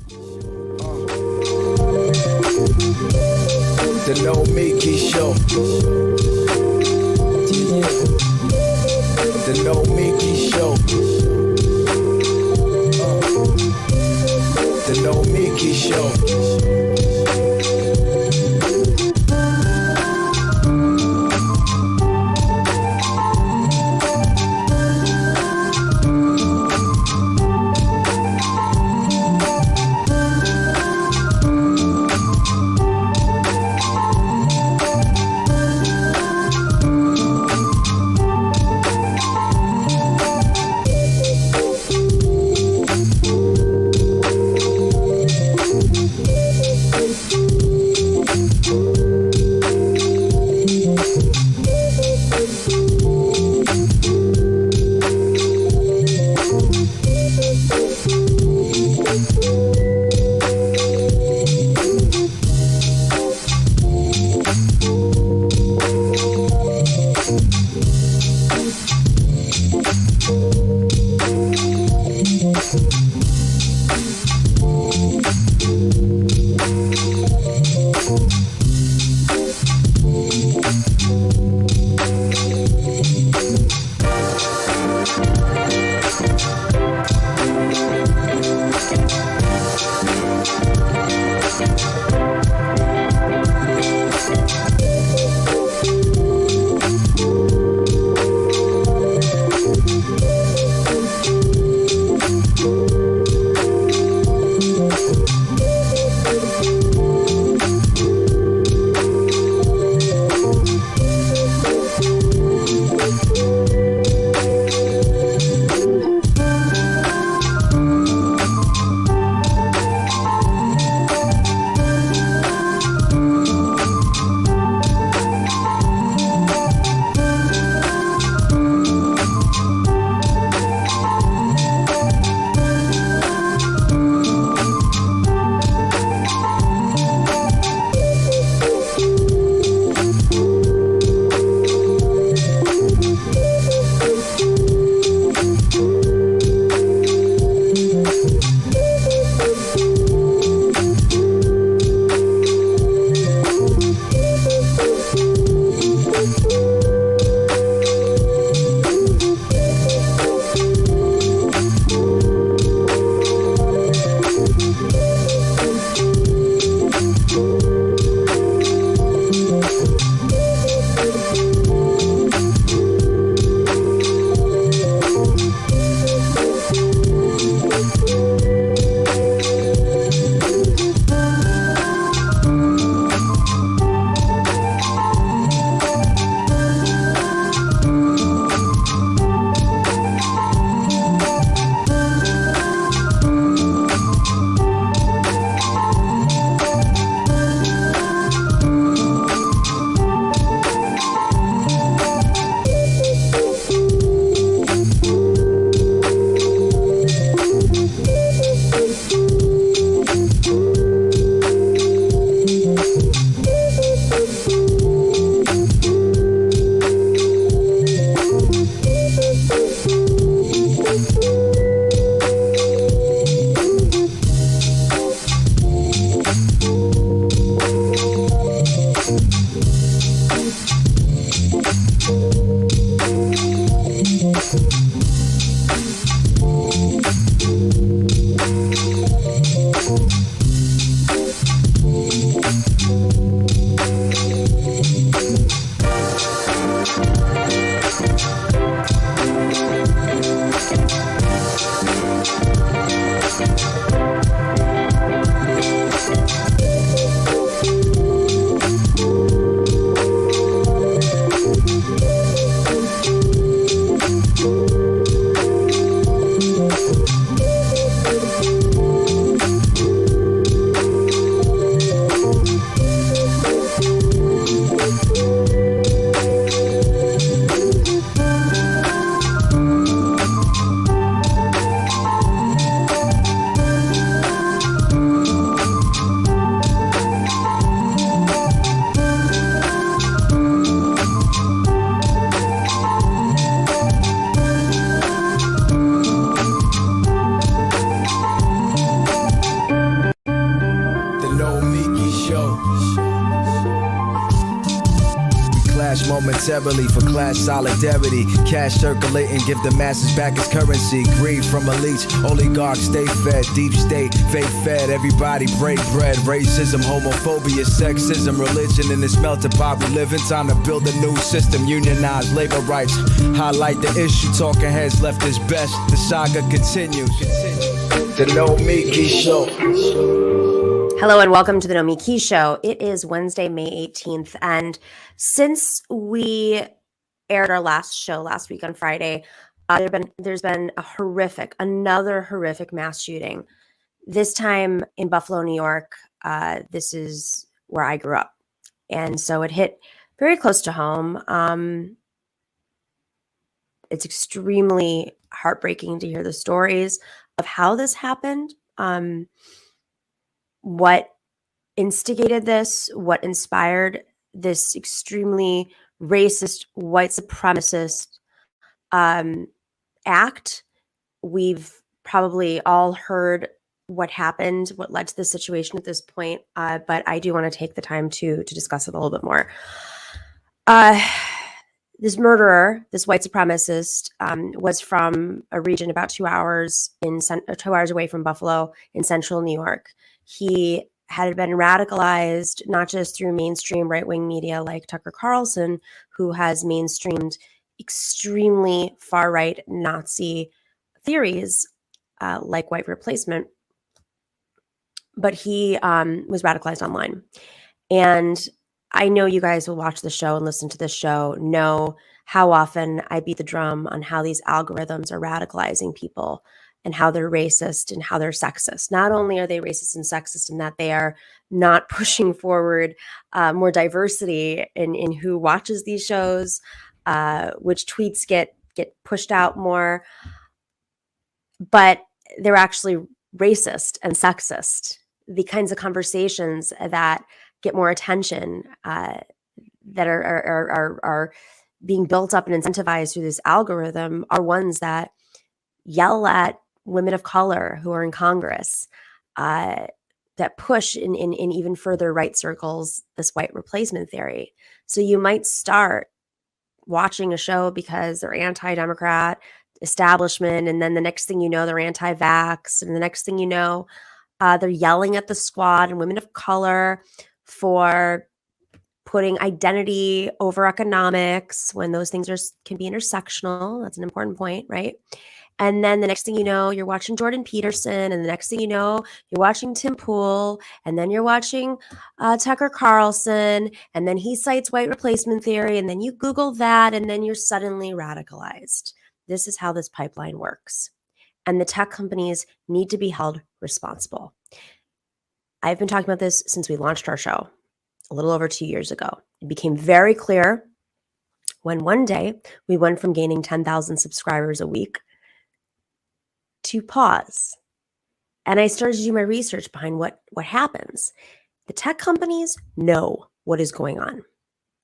The Nomiki Show. The Nomiki Show. The Nomiki Show. momentarily for class solidarity. Cash circulating, give the masses back its currency. Greed from elites, oligarchs stay fed. Deep state, fake fed, everybody break bread. Racism, homophobia, sexism, religion in this melting pot we live in. Time to build a new system, unionize labor rights. Highlight the issue, talking heads left is best. The saga continues. The Nomiki Show. Hello and welcome to the Nomiki Show. It is Wednesday, May 18th, and since we aired our last show last week on Friday, there's been another horrific mass shooting. This time in Buffalo, New York. This is where I grew up, and so it hit very close to home. It's extremely heartbreaking to hear the stories of how this happened. What instigated this, what inspired this extremely racist, white supremacist act. We've probably all heard what happened, what led to this situation at this point, but I do want to take the time to discuss it a little bit more. This murderer, this white supremacist, was from a region about 2 hours away from Buffalo in central New York. He had been radicalized not just through mainstream right-wing media like Tucker Carlson, who has mainstreamed extremely far-right Nazi theories like white replacement, but he was radicalized online. And I know you guys will watch the show and listen to the show, know how often I beat the drum on how these algorithms are radicalizing people and how they're racist and how they're sexist. Not only are they racist and sexist in that they are not pushing forward more diversity in who watches these shows, which tweets get pushed out more, but they're actually racist and sexist. The kinds of conversations that get more attention, that are being built up and incentivized through this algorithm are ones that yell at women of color who are in Congress, that push in even further right circles this white replacement theory. So you might start watching a show because they're anti-Democrat establishment, and then the next thing you know, they're anti-vax, and the next thing you know, they're yelling at the squad and women of color for putting identity over economics when those things can be intersectional. That's an important point, right? And then the next thing you know, you're watching Jordan Peterson, and the next thing you know, you're watching Tim Pool, and then you're watching Tucker Carlson, and then he cites white replacement theory, and then you Google that, and then you're suddenly radicalized. This is how this pipeline works. And the tech companies need to be held responsible. I've been talking about this since we launched our show a little over 2 years ago. It became very clear when one day we went from gaining 10,000 subscribers a week to pause. And I started to do my research behind what happens. The tech companies know what is going on.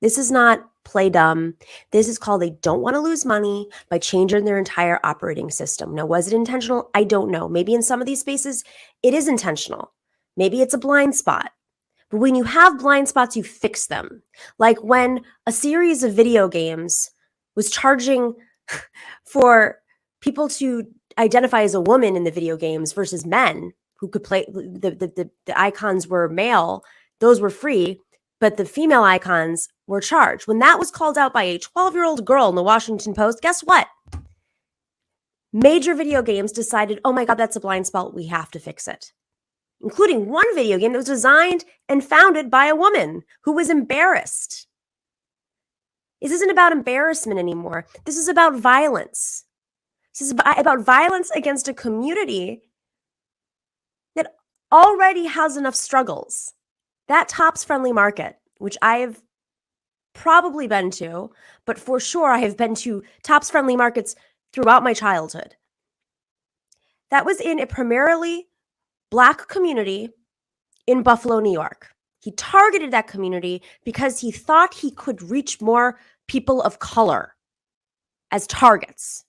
This is not play dumb. This is called they don't want to lose money by changing their entire operating system. Now, was it intentional? I don't know. Maybe in some of these spaces, it is intentional. Maybe it's a blind spot. But when you have blind spots, you fix them. Like when a series of video games was charging for people to identify as a woman in the video games versus men who could play, the icons were male, those were free, but the female icons were charged. When that was called out by a 12-year-old girl in the Washington Post, guess what? Major video games decided, oh my God, that's a blind spot, we have to fix it. Including one video game that was designed and founded by a woman who was embarrassed. This isn't about embarrassment anymore. This is about violence. This is about violence against a community that already has enough struggles. That Tops Friendly Market, which I've probably been to, but for sure I have been to Tops Friendly Markets throughout my childhood. That was in a primarily Black community in Buffalo, New York. He targeted that community because he thought he could reach more people of color as targets.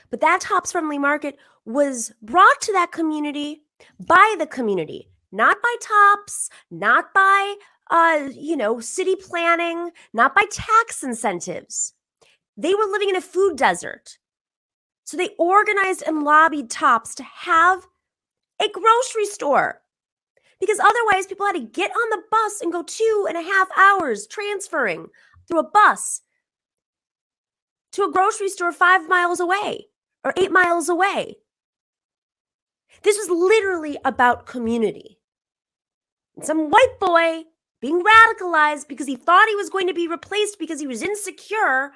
But that Tops Friendly Market was brought to that community by the community, not by Tops, not by city planning, not by tax incentives. They were living in a food desert. So they organized and lobbied tops to have a grocery store, because otherwise people had to get on the bus and go 2.5 hours transferring through a bus to a grocery store 5 miles away or 8 miles away. This was literally about community. And some white boy being radicalized because he thought he was going to be replaced because he was insecure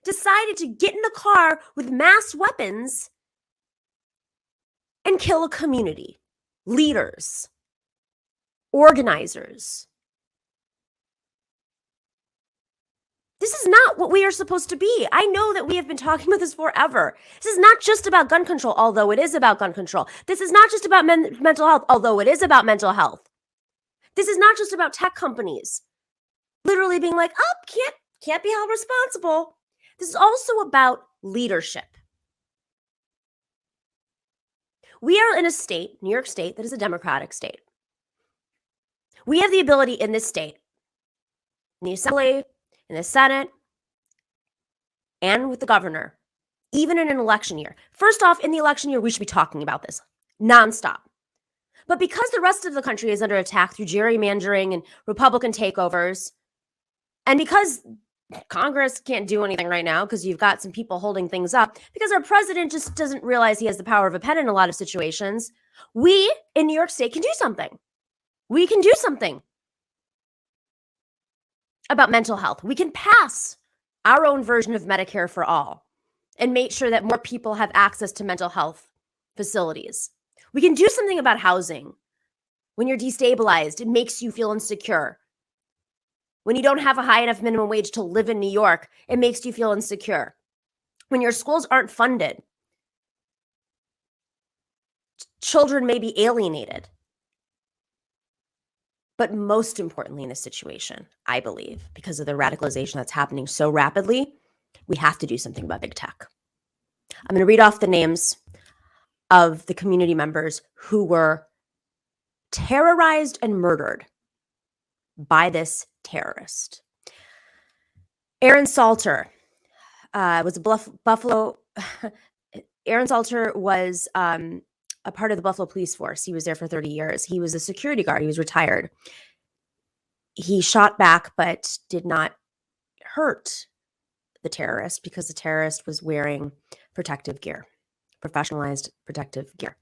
decided to get in the car with mass weapons and kill a community, leaders, organizers. This is not what we are supposed to be. I know that we have been talking about this forever. This is not just about gun control, although it is about gun control. This is not just about mental health, although it is about mental health. This is not just about tech companies literally being like, oh, can't be held responsible. This is also about leadership. We are in a state, New York State, that is a Democratic state. We have the ability in this state, in the Assembly, in the Senate, and with the governor, even in an election year. First off, in the election year, we should be talking about this nonstop. But because the rest of the country is under attack through gerrymandering and Republican takeovers, and because Congress can't do anything right now because you've got some people holding things up, because our president just doesn't realize he has the power of a pen in a lot of situations, we in New York State can do something. We can do something about mental health. We can pass our own version of Medicare for all and make sure that more people have access to mental health facilities. We can do something about housing. When you're destabilized, it makes you feel insecure. When you don't have a high enough minimum wage to live in New York, it makes you feel insecure. When your schools aren't funded, children may be alienated. But most importantly in this situation, I believe, because of the radicalization that's happening so rapidly, we have to do something about big tech. I'm going to read off the names of the community members who were terrorized and murdered by this terrorist. Aaron Salter was a Buffalo. Aaron Salter was a part of the Buffalo police force. He was there for 30 years. He was a security guard. He was retired. He shot back, but did not hurt the terrorist because the terrorist was wearing protective gear, professionalized protective gear.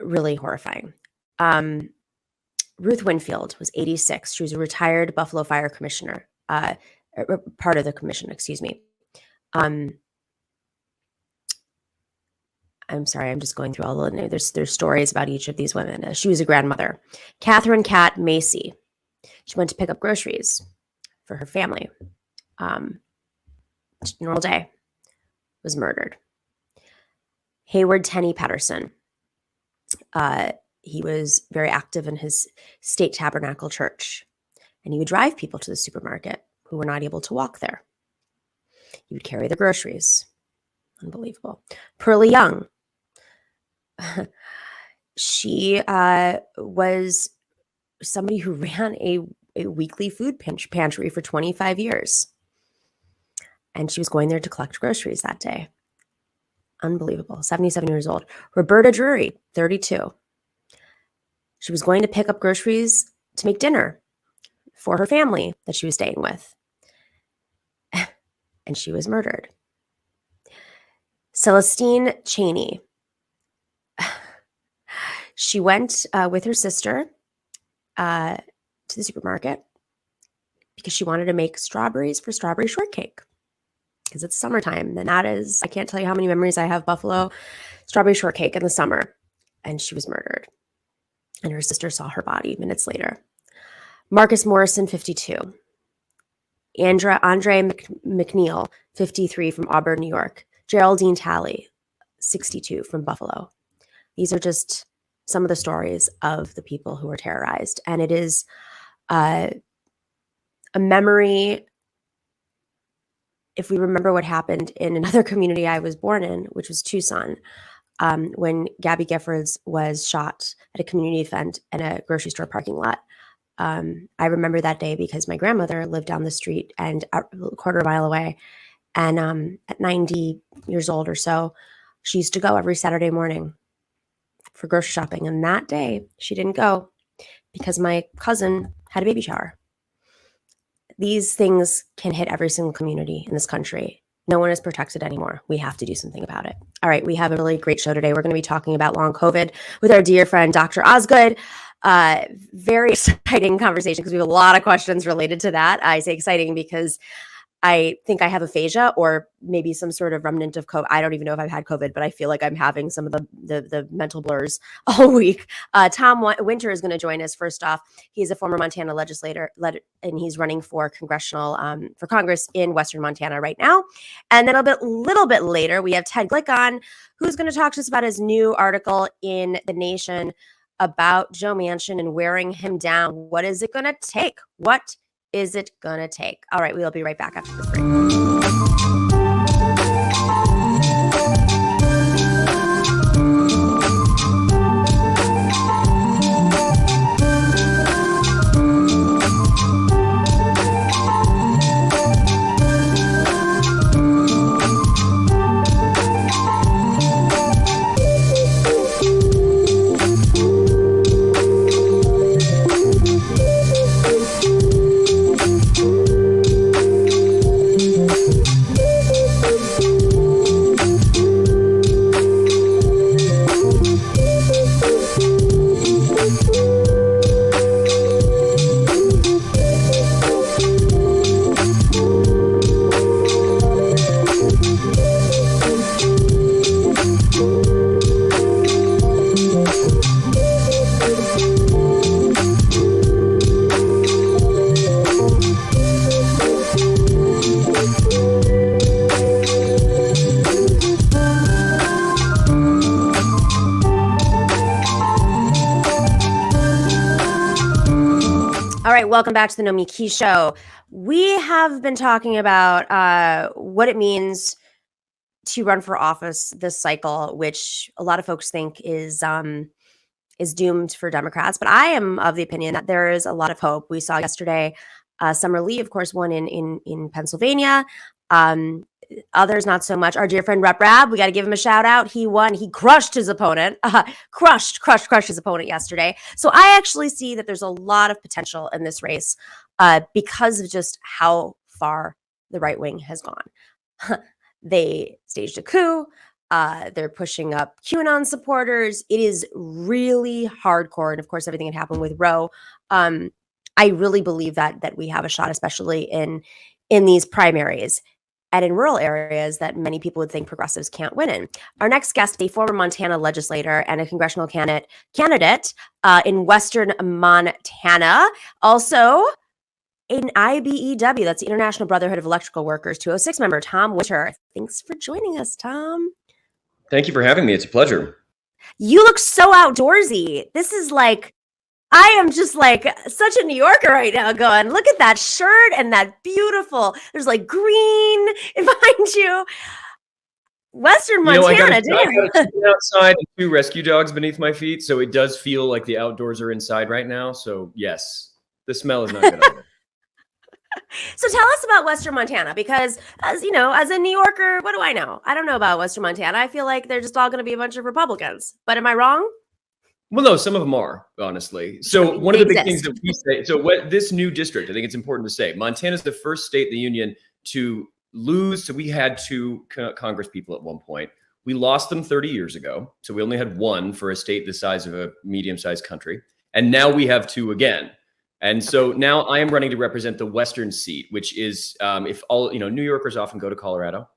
Really horrifying. Ruth Winfield was 86. She was a retired Buffalo Fire Commissioner, part of the commission, excuse me. I'm sorry, I'm just going through all the names. There's stories about each of these women. She was a grandmother. Catherine Cat Macy. She went to pick up groceries for her family. Just a normal day. Was murdered. Hayward Tenney Patterson. He was very active in his state tabernacle church, and he would drive people to the supermarket who were not able to walk there. He would carry the groceries. Unbelievable. Pearlie Young. She was somebody who ran a weekly food pantry for 25 years. And she was going there to collect groceries that day. Unbelievable. 77 years old. Roberta Drury, 32. She was going to pick up groceries to make dinner for her family that she was staying with. And she was murdered. Celestine Cheney. She went with her sister to the supermarket because she wanted to make strawberries for strawberry shortcake because it's summertime. And that is, I can't tell you how many memories I have Buffalo strawberry shortcake in the summer. And she was murdered. And her sister saw her body minutes later. Marcus Morrison, 52. Andre McNeil, 53, from Auburn, New York. Geraldine Talley, 62, from Buffalo. These are just some of the stories of the people who were terrorized. And it is a memory, if we remember what happened in another community I was born in, which was Tucson, when Gabby Giffords was shot at a community event in a grocery store parking lot I remember that day because my grandmother lived down the street and a quarter of a mile away. And at 90 years old or so, she used to go every Saturday morning for grocery shopping. And that day, she didn't go because my cousin had a baby shower. These things can hit every single community in this country. No one is protected anymore. We have to do something about it. All right, we have a really great show today. We're going to be talking about long COVID with our dear friend, Dr. Osgood. Very exciting conversation because we have a lot of questions related to that. I say exciting because I think I have aphasia or maybe some sort of remnant of COVID. I don't even know if I've had COVID, but I feel like I'm having some of the mental blurs all week. Tom Winter is going to join us. First off, he's a former Montana legislator, and he's running for congressional for Congress in Western Montana right now. And then a little bit later, we have Ted Glick on, who's going to talk to us about his new article in The Nation about Joe Manchin and wearing him down. What is it going to take? What is it gonna take? All right, we'll be right back after this break. Welcome back to the Nomiki Show. We have been talking about what it means to run for office this cycle, which a lot of folks think is doomed for Democrats. But I am of the opinion that there is a lot of hope. We saw yesterday Summer Lee, of course, won in Pennsylvania. Others not so much. Our dear friend Rep Rab, we got to give him a shout out. He won. He crushed his opponent. Crushed his opponent yesterday. So I actually see that there's a lot of potential in this race because of just how far the right wing has gone. They staged a coup. They're pushing up QAnon supporters. It is really hardcore. And of course, everything that happened with Roe. I really believe that we have a shot, especially in these primaries and in rural areas that many people would think progressives can't win in. Our next guest, a former Montana legislator and a congressional candidate in Western Montana, also an IBEW, that's the International Brotherhood of Electrical Workers, 206 member, Tom Winter. Thanks for joining us, Tom. Thank you for having me. It's a pleasure. You look so outdoorsy. This is like, I am just like such a New Yorker right now going, look at that shirt and that beautiful, there's like green behind you. Western Montana, I got a chicken outside and 2 rescue dogs beneath my feet. So it does feel like the outdoors are inside right now. So yes, the smell is not good either. So tell us about Western Montana, because as you know, as a New Yorker, what do I know? I don't know about Western Montana. I feel like they're just all going to be a bunch of Republicans, but am I wrong? Well, no, some of them are, honestly. So one of the big things that we say, so this new district, I think it's important to say, Montana is the first state in the union to lose. So we had 2 Congress people at one point. We lost them 30 years ago. So we only had 1 for a state the size of a medium-sized country. And now we have 2 again. And so now I am running to represent the Western seat, which is if all, New Yorkers often go to Colorado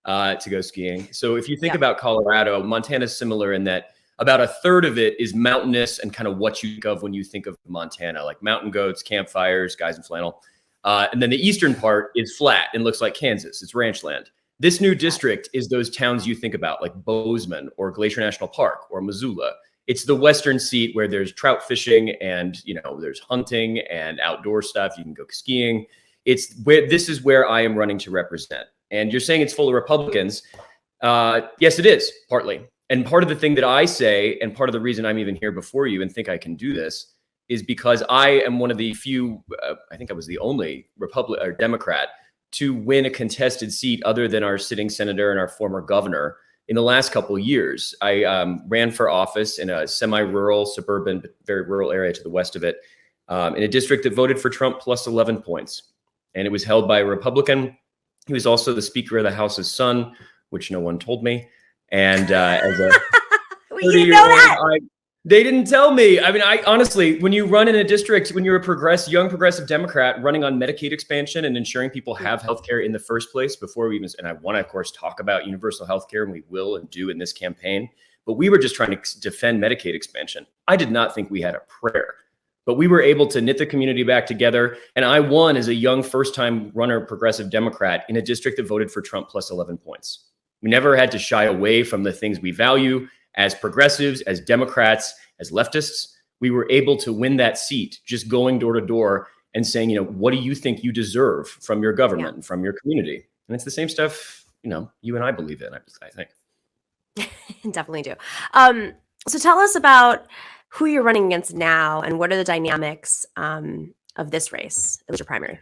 to go skiing. So if you think about Colorado, Montana is similar in that about 1/3 of it is mountainous and kind of what you think of when you think of Montana, like mountain goats, campfires, guys in flannel. And then the eastern part is flat and looks like Kansas. It's ranch land. This new district is those towns you think about, like Bozeman or Glacier National Park or Missoula. It's the Western seat where there's trout fishing and, there's hunting and outdoor stuff. You can go skiing. This is where I am running to represent. And you're saying it's full of Republicans. Yes, it is, partly. And part of the thing that I say, and part of the reason I'm even here before you and think I can do this, is because I am one of the few, I think I was the only Republican or Democrat to win a contested seat other than our sitting senator and our former governor in the last couple of years. I ran for office in a semi-rural, suburban, but very rural area to the west of it, in a district that voted for Trump plus 11 points. And it was held by a Republican. He was also the Speaker of the House's son, which no one told me. And as a 30-year-old, they didn't tell me. I mean, I honestly, when you run in a district, when you're a young progressive Democrat running on Medicaid expansion and ensuring people have healthcare in the first place before we even, and I want to, of course, talk about universal healthcare, and we will and do in this campaign, but we were just trying to defend Medicaid expansion. I did not think we had a prayer, but we were able to knit the community back together. And I won as a young first-time runner progressive Democrat in a district that voted for Trump plus 11 points. We never had to shy away from the things we value. As progressives, as Democrats, as leftists, we were able to win that seat just going door to door and saying, what do you think you deserve from your government and from your community? And it's the same stuff, you and I believe in, I think. Definitely do. So tell us about who you're running against now and what are the dynamics of this race. It was your primary.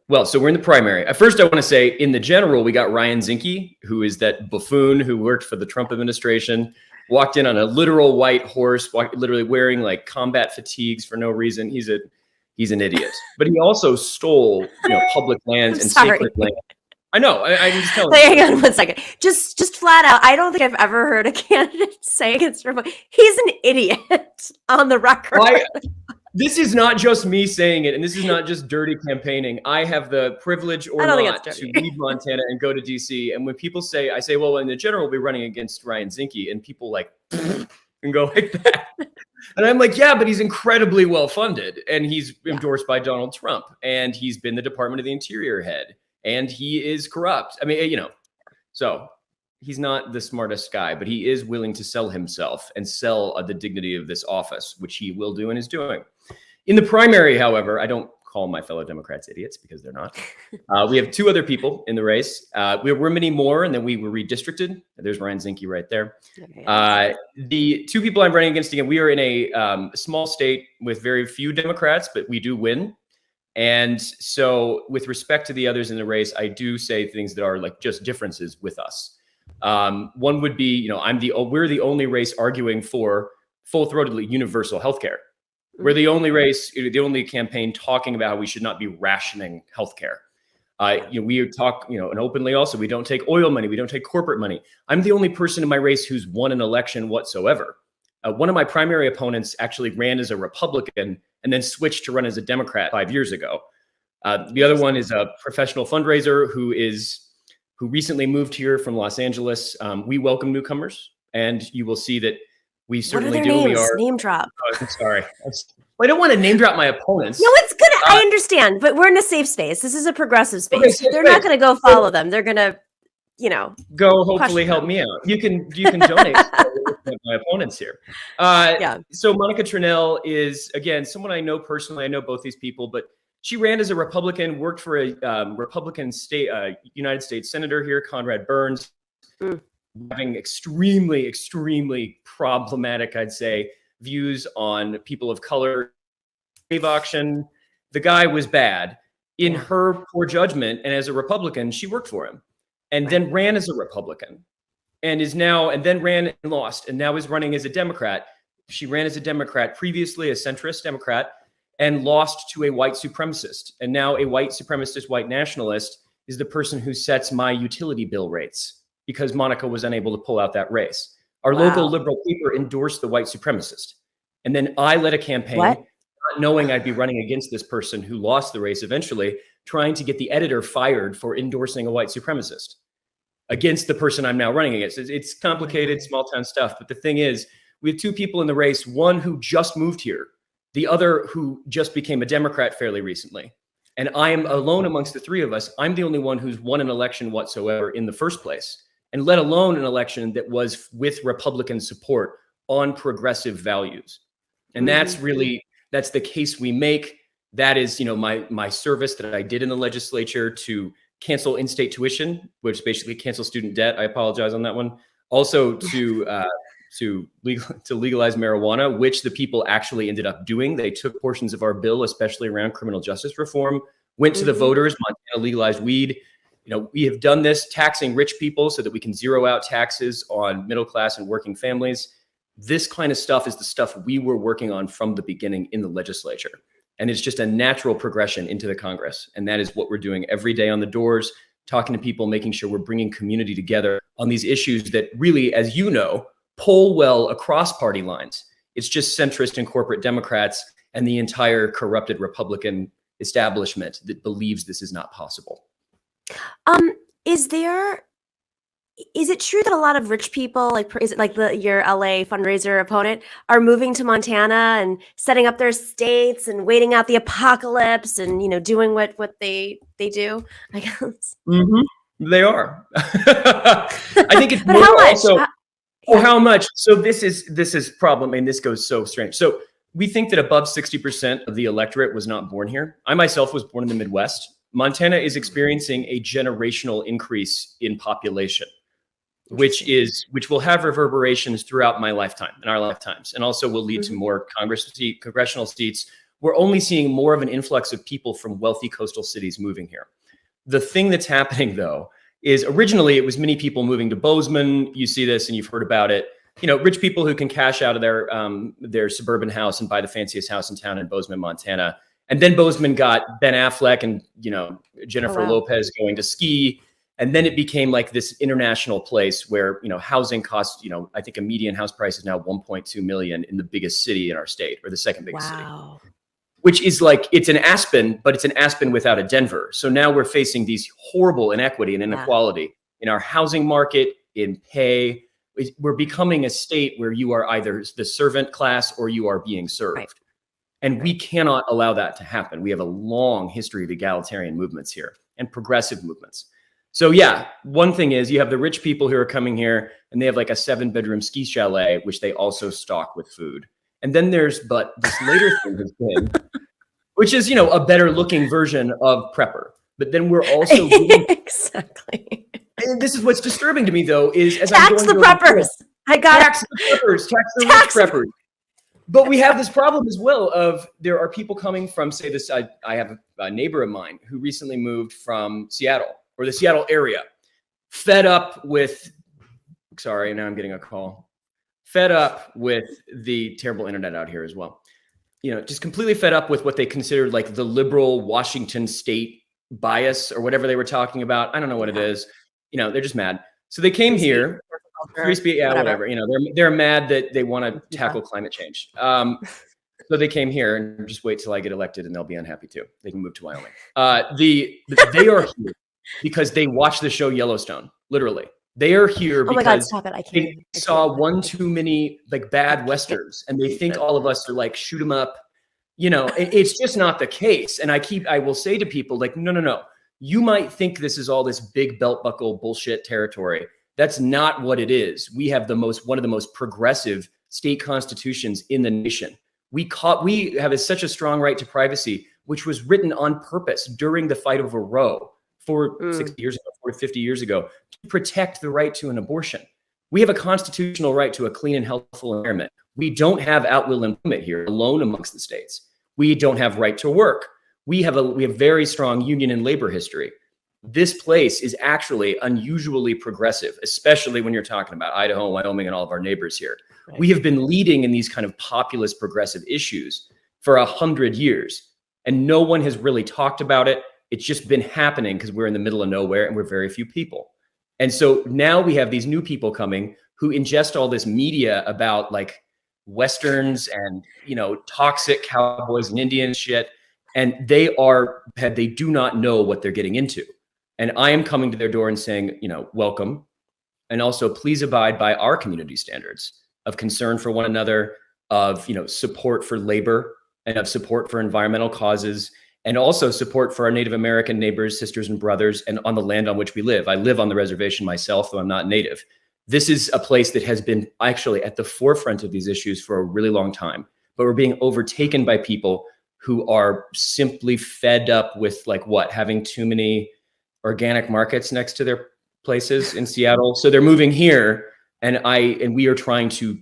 Well, so we're in the primary. At first, I want to say in the general, we got Ryan Zinke, who is that buffoon who worked for the Trump administration, walked in on a literal white horse, literally wearing like combat fatigues for no reason. He's an idiot. But he also stole public lands and sacred land. I know. I'm just telling you. Hang on one second. Just flat out, I don't think I've ever heard a candidate say against Republicans. He's an idiot on the record. This is not just me saying it, and this is not just dirty campaighing. I have the privilege or not to leave Montana and go to DC. And when people say, I say, well, in the general, we'll be running against Ryan Zinke, and people like and go like that. And I'm like, yeah, but he's incredibly well funded, and he's endorsed by Donald Trump, and he's been the Department of the Interior head, and he is corrupt. I mean, so he's not the smartest guy, but he is willing to sell himself and sell the dignity of this office, which he will do and is doing. In the primary, however, I don't call my fellow Democrats idiots because they're not. We have two other people in the race. We were many more, and then we were redistricted. There's Ryan Zinke right there. Okay. The two people I'm running against, again, we are in a small state with very few Democrats, but we do win. And so with respect to the others in the race, I do say things that are like just differences with us. One would be, we're the only race arguing for full-throatedly universal healthcare. We're the only race, the only campaign talking about how we should not be rationing healthcare. We talk, and openly also, we don't take oil money, we don't take corporate money. I'm the only person in my race who's won an election whatsoever. One of my primary opponents actually ran as a Republican and then switched to run as a Democrat 5 years ago. The other one is a professional fundraiser who recently moved here from Los Angeles. We welcome newcomers, and you will see that we certainly do. Names? Name drop. Oh, I'm sorry. I don't want to name drop my opponents. No, it's good. I understand, but we're in a safe space. This is a progressive space. Okay, they're not going to go follow them. They're going to, go hopefully help me out. You can donate to my opponents here. So Monica Tranel is, again, someone I know personally. I know both these people, but she ran as a Republican, worked for a Republican United States Senator here, Conrad Burns. Having extremely, extremely problematic, I'd say, views on people of color. Slave auction. The guy was bad. In her poor judgment, and as a Republican, she worked for him, and then ran as a Republican, and then ran and lost, and now is running as a Democrat. She ran as a Democrat, previously a centrist Democrat, and lost to a white supremacist. And now a white supremacist, white nationalist is the person who sets my utility bill rates, because Monica was unable to pull out that race. Our local liberal paper endorsed the white supremacist. And then I led a campaign, not knowing I'd be running against this person who lost the race eventually, trying to get the editor fired for endorsing a white supremacist against the person I'm now running against. It's complicated, small town stuff. But the thing is, we have two people in the race, one who just moved here, the other who just became a Democrat fairly recently. And I am alone amongst the three of us. I'm the only one who's won an election whatsoever in the first place, and let alone an election that was with Republican support on progressive values. And that's the case we make. That is, my service that I did in the legislature to cancel in-state tuition, which basically cancels student debt. I apologize on that one. Also to to legalize marijuana, which the people actually ended up doing. They took portions of our bill, especially around criminal justice reform, went to the voters. Montana legalized weed. We have done this, taxing rich people so that we can zero out taxes on middle class and working families. This kind of stuff is the stuff we were working on from the beginning in the legislature. And it's just a natural progression into the Congress. And that is what we're doing every day on the doors, talking to people, making sure we're bringing community together on these issues that really, as you know, poll well across party lines. It's just centrist and corporate Democrats and the entire corrupted Republican establishment that believes this is not possible. Is it true that a lot of rich people, is it like your LA fundraiser opponent, are moving to Montana and setting up their estates and waiting out the apocalypse and doing what they do? I guess they are. I think it's but more how much? also. How much? So this is problem, and this goes so strange. So we think that above 60% of the electorate was not born here. I myself was born in the Midwest. Montana is experiencing a generational increase in population, which will have reverberations throughout my lifetime and our lifetimes, and also will lead to more congressional seats. We're only seeing more of an influx of people from wealthy coastal cities moving here. The thing that's happening, though, is originally it was many people moving to Bozeman. You see this and you've heard about it. Rich people who can cash out of their suburban house and buy the fanciest house in town in Bozeman, Montana. And then Bozeman got Ben Affleck and, Jennifer Lopez going to ski. And then it became like this international place where, housing costs, I think a median house price is now 1.2 million in the biggest city in our state, or the second biggest city. Which is like, it's an Aspen, but it's an Aspen without a Denver. So now we're facing these horrible inequity and inequality in our housing market, in pay. We're becoming a state where you are either the servant class or you are being served. Right. And we cannot allow that to happen. We have a long history of egalitarian movements here and progressive movements. So yeah, one thing is you have the rich people who are coming here and they have like a 7-bedroom ski chalet, which they also stock with food. And then there's this later thing has been, which is, a better looking version of prepper. But then we're also exactly. And this is what's disturbing to me, though, is as tax the preppers. Tax the preppers, tax the rich preppers. But we have this problem as well of there are people coming from, say, this. I have a neighbor of mine who recently moved from Seattle or the Seattle area, fed up with. Sorry, now I'm getting a call. Fed up with the terrible internet out here as well. Just completely fed up with what they considered like the liberal Washington state bias or whatever they were talking about. I don't know what it is. They're just mad. So they came here. Free speech, whatever. They're mad that they want to tackle climate change. So they came here and just wait till I get elected and they'll be unhappy too. They can move to Wyoming. They are here because they watch the show Yellowstone, literally. They are here because they saw one too many like bad Westerns and they think all of us are like shoot 'em up. It's just not the case. And I will say to people like, no. You might think this is all this big belt buckle bullshit territory. That's not what it is. We have one of the most progressive state constitutions in the nation. We have such a strong right to privacy, which was written on purpose during the fight over Roe 60 years ago, 40, 50 years ago, to protect the right to an abortion. We have a constitutional right to a clean and healthful environment. We don't have at-will employment here alone amongst the states. We don't have right to work. We have very strong union and labor history. This place is actually unusually progressive, especially when you're talking about Idaho, Wyoming, and all of our neighbors here. Right. We have been leading in these kind of populist progressive issues for 100 years, and no one has really talked about it. It's just been happening because we're in the middle of nowhere and we're very few people. And so now we have these new people coming who ingest all this media about like Westerns and, toxic cowboys and Indian shit. And they do not know what they're getting into. And I am coming to their door and saying, welcome. And also please abide by our community standards of concern for one another, of, support for labor and of support for environmental causes, and also support for our Native American neighbors, sisters, and brothers, and on the land on which we live. I live on the reservation myself, though I'm not Native. This is a place that has been actually at the forefront of these issues for a really long time, but we're being overtaken by people who are simply fed up with having too many organic markets next to their places in Seattle. So they're moving here And we are trying to,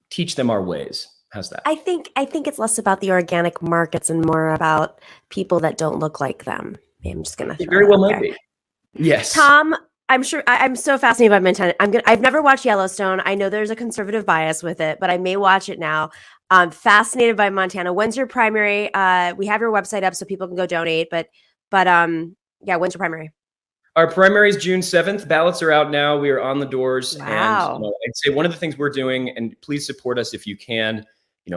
teach them our ways. How's that? I think it's less about the organic markets and more about people that don't look like them. I'm just gonna throw It very well might there. be. Yes. Tom, I'm sure I'm so fascinated by Montana. I've never watched Yellowstone. I know there's a conservative bias with it, but I may watch it now. I'm fascinated by Montana. When's your primary? We have your website up so people can go donate, but yeah, when's your primary? Our primary is June 7th. Ballots are out now. We are on the doors. Wow. And I'd say one of the things we're doing, and please support us if you can,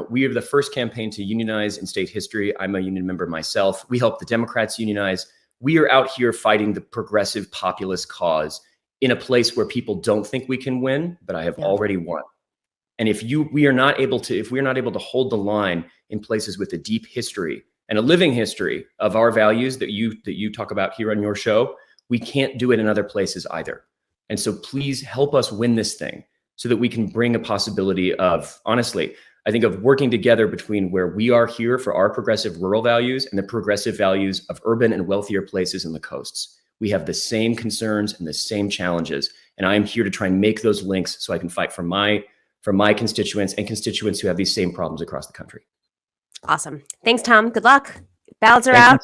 we are the first campaign to unionize in state history. I'm a union member myself. We help the Democrats unionize. We are out here fighting the progressive populist cause in a place where people don't think we can win, but I have already won. And if we're not able to hold the line in places with a deep history and a living history of our values that you talk about here on your show, we can't do it in other places either. And so please help us win this thing so that we can bring a possibility of, honestly, I think of working together between where we are here for our progressive rural values and the progressive values of urban and wealthier places in the coasts. We have the same concerns and the same challenges. And I am here to try and make those links so I can fight for my constituents and constituents who have these same problems across the country. Awesome. Thanks, Tom. Good luck. Ballots are out.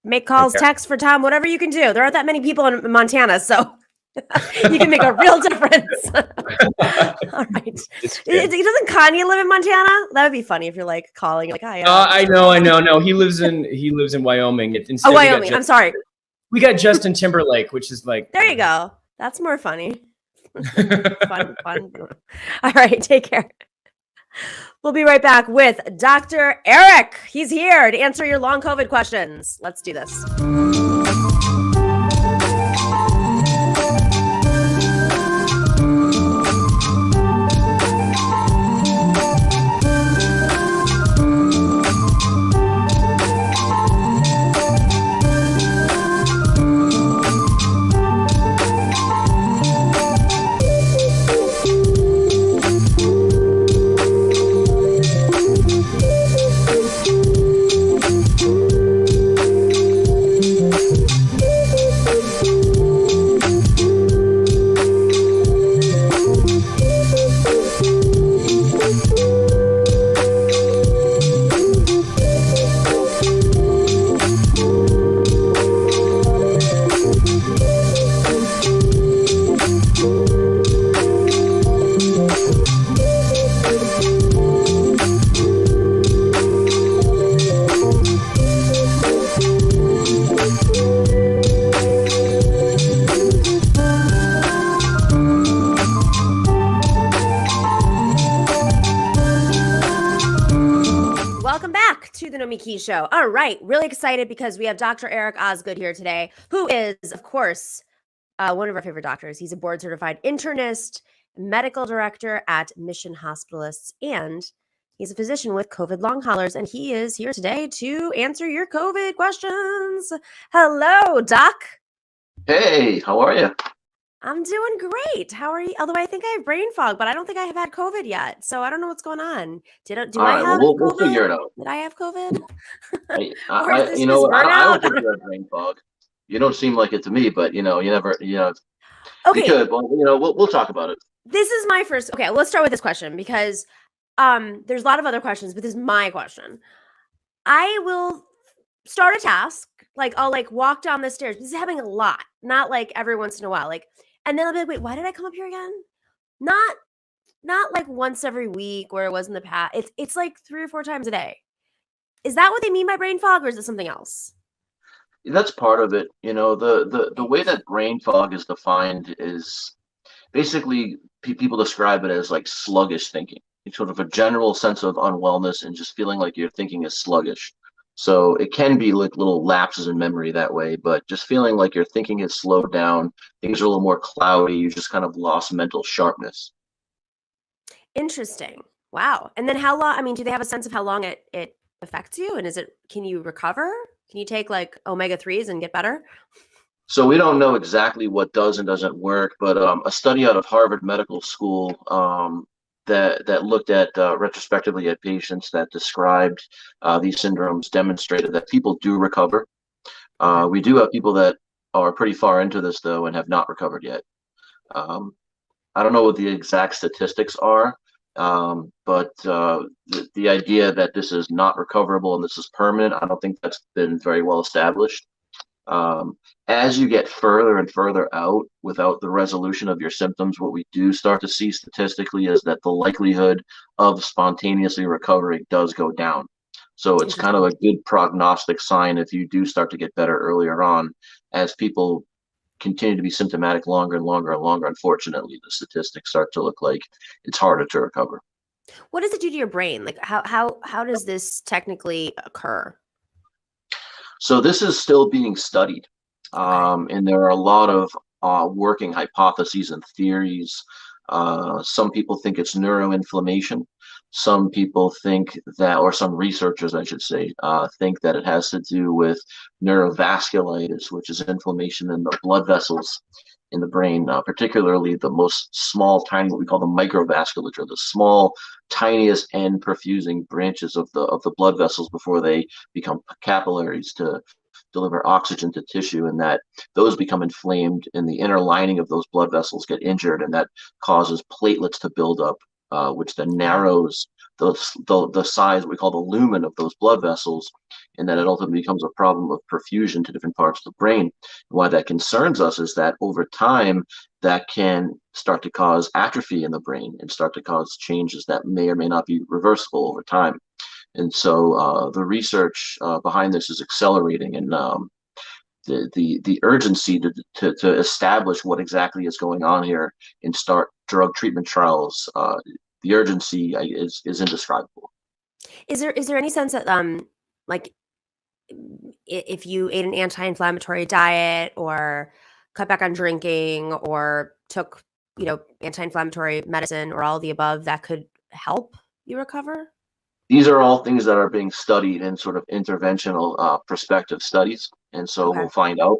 Make calls, text for Tom, whatever you can do. There aren't that many people in Montana, so you can make a real difference. All right. Doesn't Kanye live in Montana? That would be funny if you're like calling, like, hi. I know. No, he lives in Wyoming. Wyoming. I'm sorry. We got Justin Timberlake, which is like. There you go. That's more funny. fun. All right. Take care. We'll be right back with Dr. Eric. He's here to answer your long COVID questions. Let's do this. Nomiki show. All right. Really excited because we have Dr. Eric Osgood here today, who is, of course, one of our favorite doctors. He's a board certified internist, medical director at Mission Hospitalists, and he's a physician with COVID long haulers, and he is here today to answer your COVID questions. Hello, Doc. Hey, how are you? I'm doing great. How are you? Although I think I have brain fog, but I don't think I have had COVID yet. So I don't know what's going on. Do I have COVID? We'll figure it out. Did I have COVID? I would think you had brain fog. You don't seem like it to me, but you never, Okay. You could, well, we'll talk about it. This is my first. Okay, let's start with this question because there's a lot of other questions, but this is my question. I will start a task. Like I'll walk down the stairs. This is happening a lot, not like every once in a while. And then I'll be like, wait, why did I come up here again? Not like once every week where it was in the past. It's like 3 or 4 times a day. Is that what they mean by brain fog, or is it something else? That's part of it. The way that brain fog is defined is basically people describe it as like sluggish thinking. It's sort of a general sense of unwellness and just feeling like your thinking is sluggish. So it can be like little lapses in memory that way, but just feeling like your thinking has slowed down, things are a little more cloudy, you just kind of lost mental sharpness. Interesting. Wow. And then how long, do they have a sense of how long it affects you? And can you recover? Can you take like omega-3s and get better? So we don't know exactly what does and doesn't work, but a study out of Harvard Medical School that looked at retrospectively at patients that described these syndromes demonstrated that people do recover. We do have people that are pretty far into this though and have not recovered yet. I don't know what the exact statistics are, but the idea that this is not recoverable and this is permanent, I don't think that's been very well established. As you get further and further out without the resolution of your symptoms, what we do start to see statistically is that the likelihood of spontaneously recovering does go down. So it's kind of a good prognostic sign if you do start to get better earlier on. As people continue to be symptomatic longer and longer and longer, unfortunately, the statistics start to look like it's harder to recover. What does it do to your brain? Like how does this technically occur? So this is still being studied, and there are a lot of working hypotheses and theories. Some people think it's neuroinflammation. Some people think that, or some researchers, I should say, think that it has to do with neurovasculitis, which is inflammation in the blood vessels in the brain, particularly the most small, tiny, what we call the microvasculature, the small, tiniest end perfusing branches of the blood vessels before they become capillaries to deliver oxygen to tissue, and that those become inflamed and the inner lining of those blood vessels get injured, and that causes platelets to build up, which then narrows the size, we call the lumen of those blood vessels, and then it ultimately becomes a problem of perfusion to different parts of the brain. And why that concerns us is that over time, that can start to cause atrophy in the brain and start to cause changes that may or may not be reversible over time. And so the research behind this is accelerating, and the urgency to establish what exactly is going on here and start drug treatment trials, the urgency is indescribable. Is there any sense that like if you ate an anti-inflammatory diet or cut back on drinking or took, anti-inflammatory medicine or all of the above, that could help you recover? These are all things that are being studied in sort of interventional prospective studies, and so we'll find out.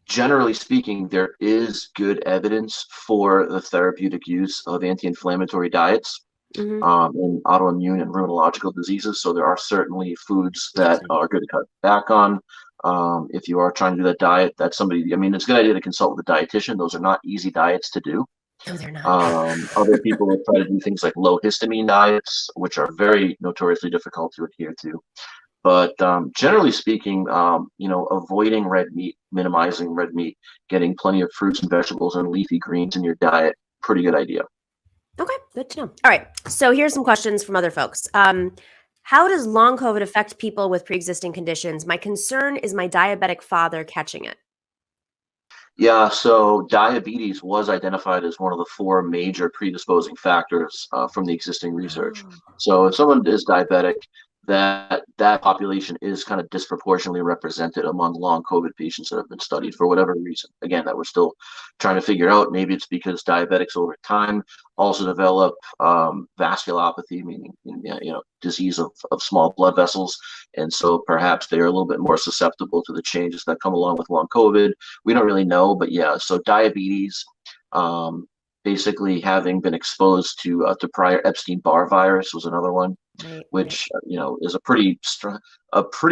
Generally speaking, there is good evidence for the therapeutic use of anti-inflammatory diets in autoimmune and rheumatological diseases. So there are certainly foods that are good to cut back on. If you are trying to do that diet, that's it's a good idea to consult with a dietitian. Those are not easy diets to do. No, they're not. Other people will try to do things like low histamine diets, which are very notoriously difficult to adhere to. But generally speaking, avoiding red meat, minimizing red meat, getting plenty of fruits and vegetables and leafy greens in your diet, pretty good idea. Okay, good to know. All right, so here's some questions from other folks. How does long COVID affect people with pre-existing conditions? My concern is my diabetic father catching it. Yeah, so diabetes was identified as one of the 4 major predisposing factors from the existing research. So if someone is diabetic, that population is kind of disproportionately represented among long COVID patients that have been studied for whatever reason. Again, that we're still trying to figure out. Maybe it's because diabetics over time also develop vasculopathy, meaning disease of small blood vessels, and so perhaps they are a little bit more susceptible to the changes that come along with long COVID. We don't really know, but yeah. So diabetes, basically having been exposed to prior Epstein-Barr virus was another one. Which is a pretty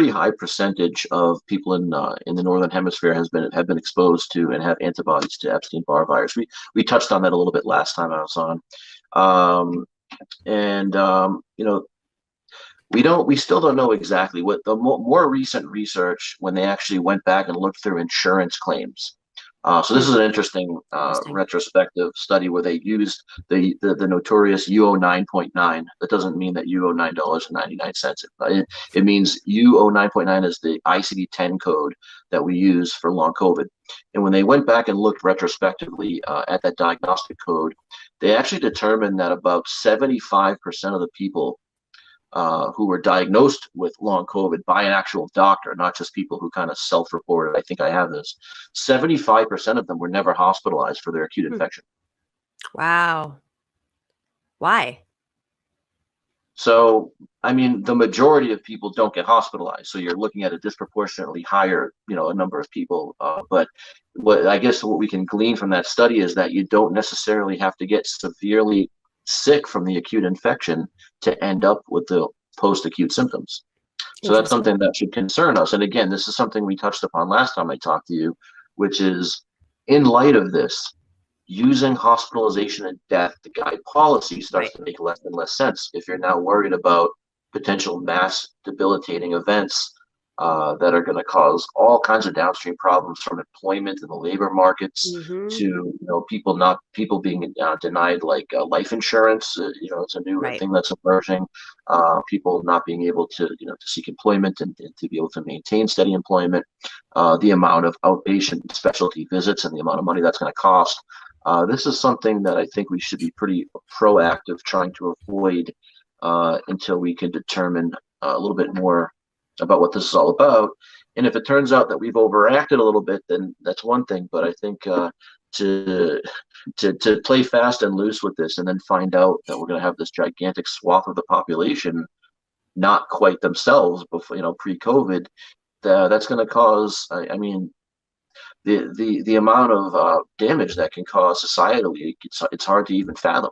high percentage of people in the northern hemisphere have been exposed to and have antibodies to Epstein-Barr virus. We touched on that a little bit last time I was on, we still don't know exactly what the more recent research, when they actually went back and looked through insurance claims. So this is an interesting retrospective study where they used the notorious UO 9.9. That doesn't mean that you owe $9.99. It means you owe 9.9 is the ICD-10 code that we use for long COVID. And when they went back and looked retrospectively at that diagnostic code, they actually determined that about 75% of the people who were diagnosed with long COVID by an actual doctor, not just people who kind of self-reported, I think I have this, 75% of them were never hospitalized for their acute infection. Wow. Why? So, the majority of people don't get hospitalized. So you're looking at a disproportionately higher, a number of people. But what we can glean from that study is that you don't necessarily have to get severely sick from the acute infection to end up with the post-acute symptoms. So that's something that should concern us. And again, this is something we touched upon last time I talked to you, which is in light of this, using hospitalization and death to guide policy starts to make less and less sense. If you're now worried about potential mass debilitating events that are going to cause all kinds of downstream problems, from employment in the labor markets to people being denied like life insurance. It's a new thing that's emerging. People not being able to to seek employment and to be able to maintain steady employment. The amount of outpatient specialty visits and the amount of money that's going to cost. This is something that I think we should be pretty proactive trying to avoid until we can determine a little bit more about what this is all about. And if it turns out that we've overacted a little bit, then that's one thing. But I think to play fast and loose with this and then find out that we're going to have this gigantic swath of the population not quite themselves before, pre-COVID, that's going to cause, the amount of damage that can cause societally, it's hard to even fathom.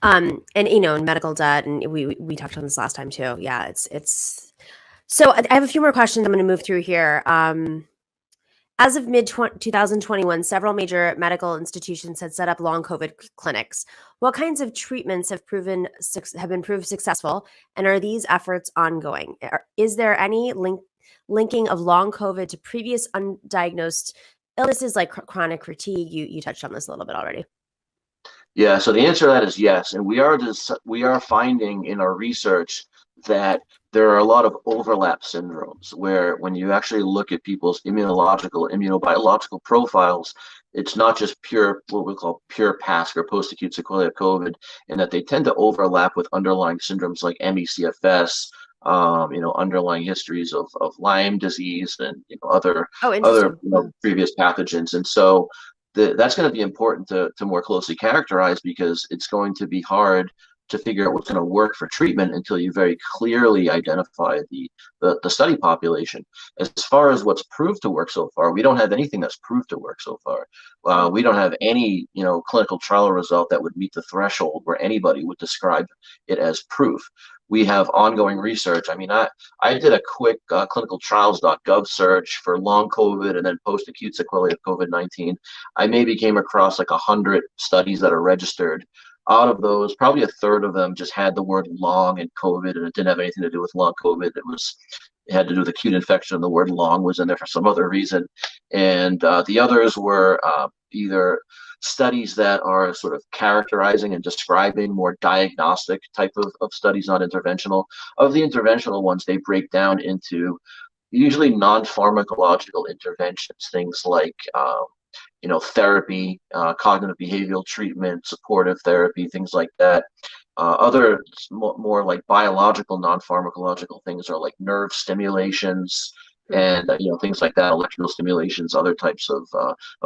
And in medical debt, and we talked on this last time too. Yeah, it's so I have a few more questions I'm going to move through here. As of mid-2021, several major medical institutions had set up long COVID clinics. What kinds of treatments have been proved successful, and are these efforts ongoing? Is there any linking of long COVID to previous undiagnosed illnesses like chronic fatigue? You touched on this a little bit already. Yeah, so the answer to that is yes, and we are finding in our research that there are a lot of overlap syndromes where when you actually look at people's immunobiological profiles, it's not just what we call pure PASC or post-acute sequelae of COVID, and that they tend to overlap with underlying syndromes like ME/CFS, underlying histories of Lyme disease and other previous pathogens. And so that's going to be important to more closely characterize, because it's going to be hard to figure out what's going to work for treatment until you very clearly identify the study population. As far as what's proved to work so far, we don't have anything that's proved to work so far. We don't have any clinical trial result that would meet the threshold where anybody would describe it as proof. We have ongoing research. I did a quick clinicaltrials.gov search for long COVID and then post-acute sequelae of COVID-19. I maybe came across like 100 studies that are registered. Out of those, probably a third of them just had the word long in COVID, and it didn't have anything to do with long COVID. It had to do with acute infection, and the word long was in there for some other reason. And the others were either studies that are sort of characterizing and describing more diagnostic type of studies, not interventional. Of the interventional ones, they break down into usually non-pharmacological interventions, things like therapy, cognitive behavioral treatment, supportive therapy, things like that. Other more like biological, non-pharmacological things are like nerve stimulations and things like that, electrical stimulations, other types of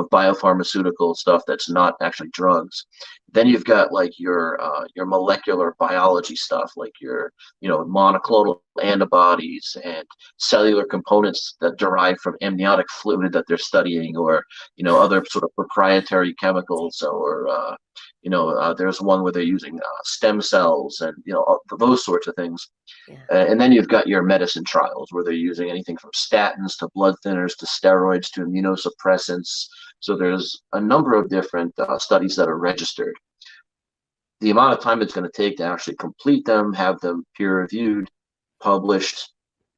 biopharmaceutical stuff that's not actually drugs. Then you've got like your molecular biology stuff, like your monoclonal antibodies and cellular components that derive from amniotic fluid that they're studying, or other sort of proprietary chemicals, or there's one where they're using stem cells and those sorts of things. Yeah. And then you've got your medicine trials where they're using anything from statins to blood thinners to steroids to immunosuppressants. So there's a number of different studies that are registered. The amount of time it's going to take to actually complete them, have them peer-reviewed, published,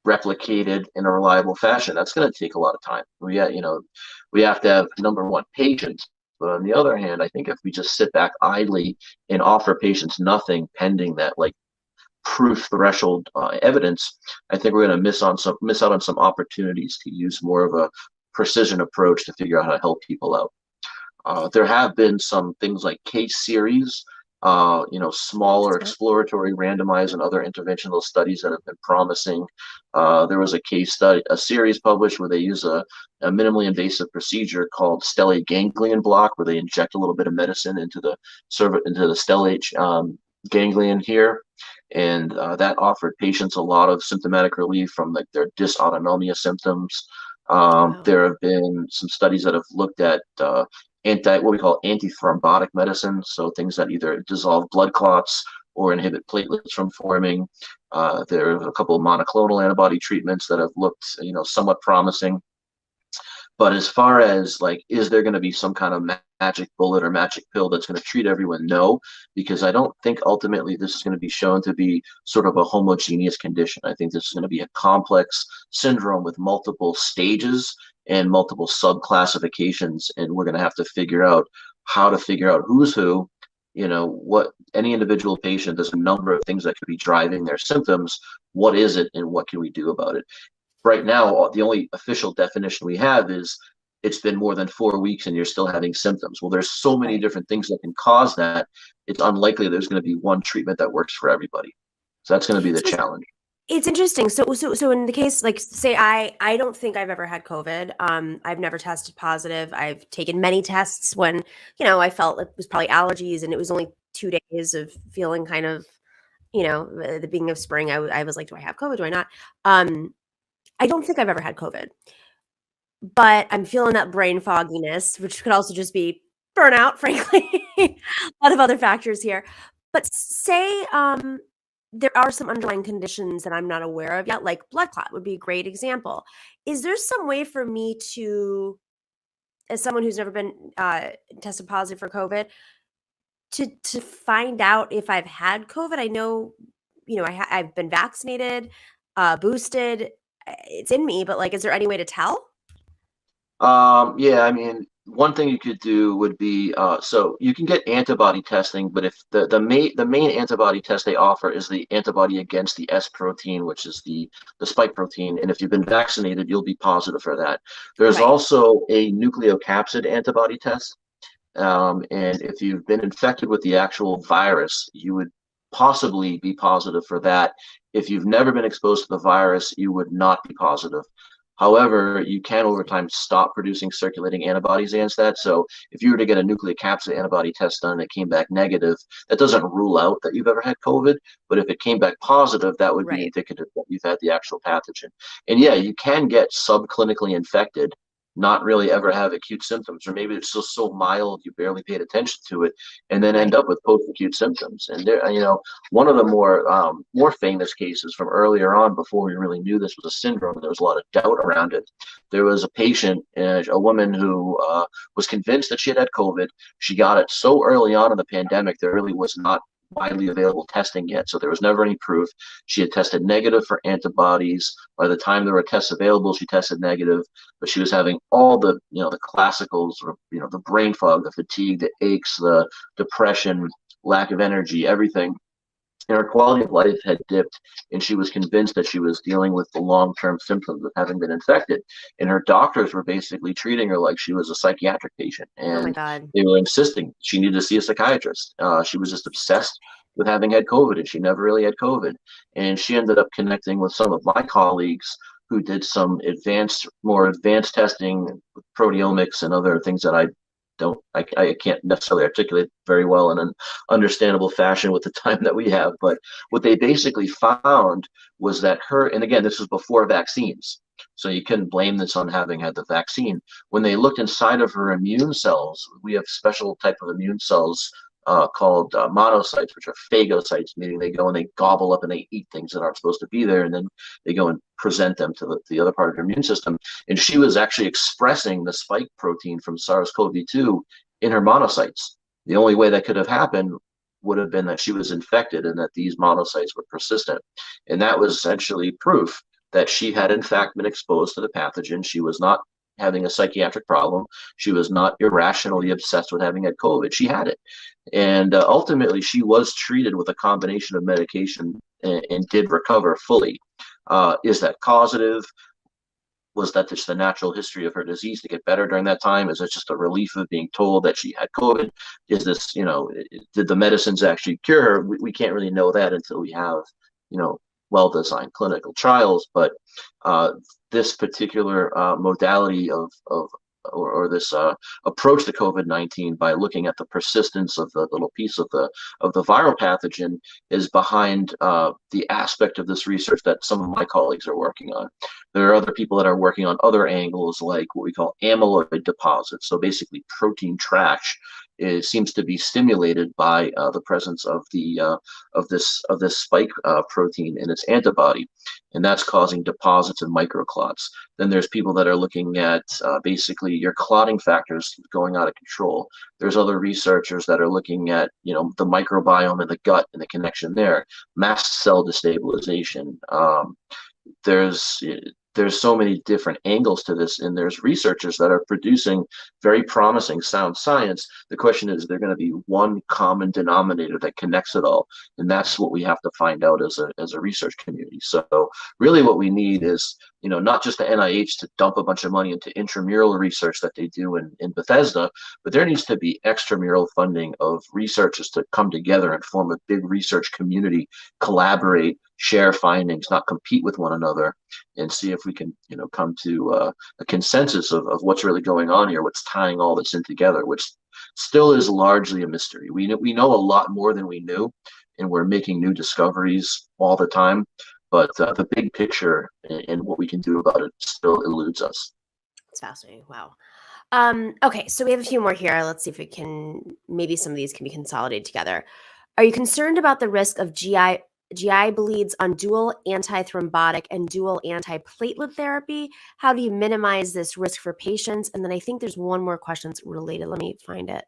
replicated in a reliable fashion, that's going to take a lot of time. We have to have, number one, patience. But on the other hand, I think if we just sit back idly and offer patients nothing pending that like proof threshold evidence, I think we're going to miss out on some opportunities to use more of a precision approach to figure out how to help people out. There have been some things like case series, smaller exploratory randomized and other interventional studies that have been promising. There was a series published where they use a minimally invasive procedure called stellate ganglion block, where they inject a little bit of medicine into the stellate ganglion here. And that offered patients a lot of symptomatic relief from like their dysautonomia symptoms. There have been some studies that have looked at what we call antithrombotic medicine, so things that either dissolve blood clots or inhibit platelets from forming. There are a couple of monoclonal antibody treatments that have looked, somewhat promising. But as far as like, is there going to be some kind of magic bullet or magic pill that's going to treat everyone? No, because I don't think ultimately this is going to be shown to be sort of a homogeneous condition. I think this is going to be a complex syndrome with multiple stages and multiple subclassifications, and we're going to have to figure out how to figure out who's who. You know, what any individual patient, there's a number of things that could be driving their symptoms. What is it, and what can we do about it? Right now, the only official definition we have is it's been more than 4 weeks and you're still having symptoms. Well, there's so many different things that can cause that. It's unlikely there's going to be one treatment that works for everybody. So that's going to be the challenge. It's interesting. So in the case, like, say I don't think I've ever had COVID. I've never tested positive. I've taken many tests when, I felt it was probably allergies, and it was only 2 days of feeling kind of, the beginning of spring. I was like, do I have COVID? Do I not? I don't think I've ever had COVID, but I'm feeling that brain fogginess, which could also just be burnout, frankly. A lot of other factors here. But say there are some underlying conditions that I'm not aware of yet, like blood clot would be a great example. Is there some way for me to, as someone who's never been tested positive for COVID, to find out if I've had COVID? I know, I've been vaccinated, boosted. It's in me, but like, is there any way to tell? Yeah, I mean, one thing you could do would be so you can get antibody testing, but if the main antibody test they offer is the antibody against the S protein, which is the spike protein, and if you've been vaccinated, you'll be positive for that. There's also a nucleocapsid antibody test, and if you've been infected with the actual virus, you would possibly be positive for that. If you've never been exposed to the virus, you would not be positive. However, you can over time stop producing circulating antibodies against that. So if you were to get a nucleocapsid antibody test done and it came back negative, that doesn't rule out that you've ever had COVID. But if it came back positive, that would be indicative that you've had the actual pathogen. And yeah, you can get subclinically infected, not really ever have acute symptoms, or maybe it's just so mild you barely paid attention to it, and then end up with post-acute symptoms. And there, one of the more famous cases from earlier on, before we really knew this was a syndrome, there was a lot of doubt around it. There was a patient, a woman who was convinced that she had COVID. She got it so early on in the pandemic, there really was not widely available testing yet, so there was never any proof. She had tested negative for antibodies. By the time there were tests available, she tested negative, but she was having all the the classical sort of the brain fog, the fatigue, the aches, the depression, lack of energy, everything. And her quality of life had dipped, and she was convinced that she was dealing with the long-term symptoms of having been infected. And her doctors were basically treating her like she was a psychiatric patient, and they were insisting she needed to see a psychiatrist. She was just obsessed with having had COVID, and she never really had COVID. And she ended up connecting with some of my colleagues who did some more advanced testing with proteomics and other things that I can't necessarily articulate very well in an understandable fashion with the time that we have. But what they basically found was that and again, this was before vaccines, so you couldn't blame this on having had the vaccine. When they looked inside of her immune cells, we have special type of immune cells called monocytes, which are phagocytes, meaning they go and they gobble up and they eat things that aren't supposed to be there, and then they go and present them to the other part of her immune system. And she was actually expressing the spike protein from SARS-CoV-2 in her monocytes. The only way that could have happened would have been that she was infected and that these monocytes were persistent. And that was essentially proof that she had in fact been exposed to the pathogen. She was not having a psychiatric problem. She was not irrationally obsessed with having had COVID. She had it. And ultimately, she was treated with a combination of medication and did recover fully. Is that causative? Was that just the natural history of her disease to get better during that time? Is it just a relief of being told that she had COVID? Is this, did the medicines actually cure her? We can't really know that until we have, well-designed clinical trials. But this particular modality or this approach to COVID-19, by looking at the persistence of the little piece of the viral pathogen, is behind the aspect of this research that some of my colleagues are working on. There are other people that are working on other angles, like what we call amyloid deposits, so basically protein trash. it seems to be stimulated by the presence of this spike protein in its antibody, and that's causing deposits and microclots. Then there's people that are looking at basically your clotting factors going out of control. There's other researchers that are looking at, you know, the microbiome in the gut and the connection there, mast cell destabilization. There's so many different angles to this, and there's researchers that are producing very promising sound science. The question is, there going to be one common denominator that connects it all, and that's what we have to find out as a research community. So really what we need is, you know, not just the NIH to dump a bunch of money into intramural research that they do in Bethesda, but there needs to be extramural funding of researchers to come together and form a big research community, collaborate, share findings, not compete with one another, and see if we can, you know, come to a consensus of what's really going on here, what's tying all this in together, which still is largely a mystery. We know a lot more than we knew, and we're making new discoveries all the time, but the big picture and what we can do about it still eludes us. It's fascinating. Wow. Okay, so we have a few more here. Let's see if we can, maybe some of these can be consolidated together. Are you concerned about the risk of GI bleeds on dual antithrombotic and dual antiplatelet therapy? How do you minimize this risk for patients? And then I think there's one more question that's related. Let me find it.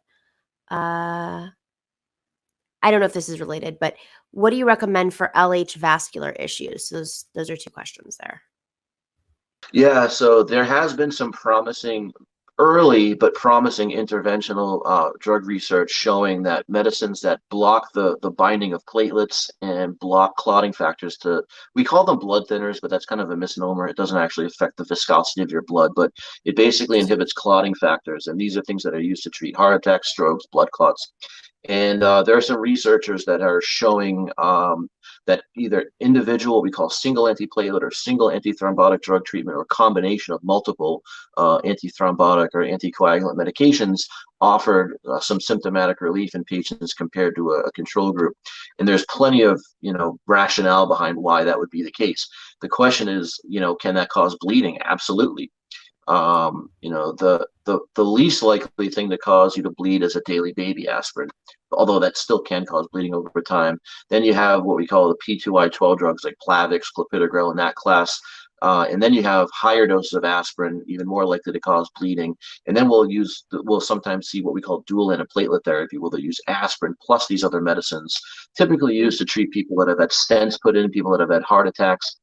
I don't know if this is related, but what do you recommend for LH vascular issues? So those are two questions there. Yeah, so there has been some promising, early but promising interventional drug research showing that medicines that block the binding of platelets and block clotting factors to, we call them blood thinners, but that's kind of a misnomer. It doesn't actually affect the viscosity of your blood, but it basically inhibits clotting factors. And these are things that are used to treat heart attacks, strokes, blood clots. And there are some researchers that are showing that either individual, we call single antiplatelet or single antithrombotic drug treatment, or combination of multiple antithrombotic or anticoagulant medications offered some symptomatic relief in patients compared to a control group. And there's plenty of, you know, rationale behind why that would be the case. The question is, you know, can that cause bleeding? Absolutely. You know, the least likely thing to cause you to bleed is a daily baby aspirin, although that still can cause bleeding over time. Then you have what we call the P2Y12 drugs like Plavix, clopidogrel, in that class. And then you have higher doses of aspirin, even more likely to cause bleeding. And then we'll sometimes see what we call dual antiplatelet therapy, where they'll use aspirin plus these other medicines, typically used to treat people that have had stents put in, people that have had heart attacks.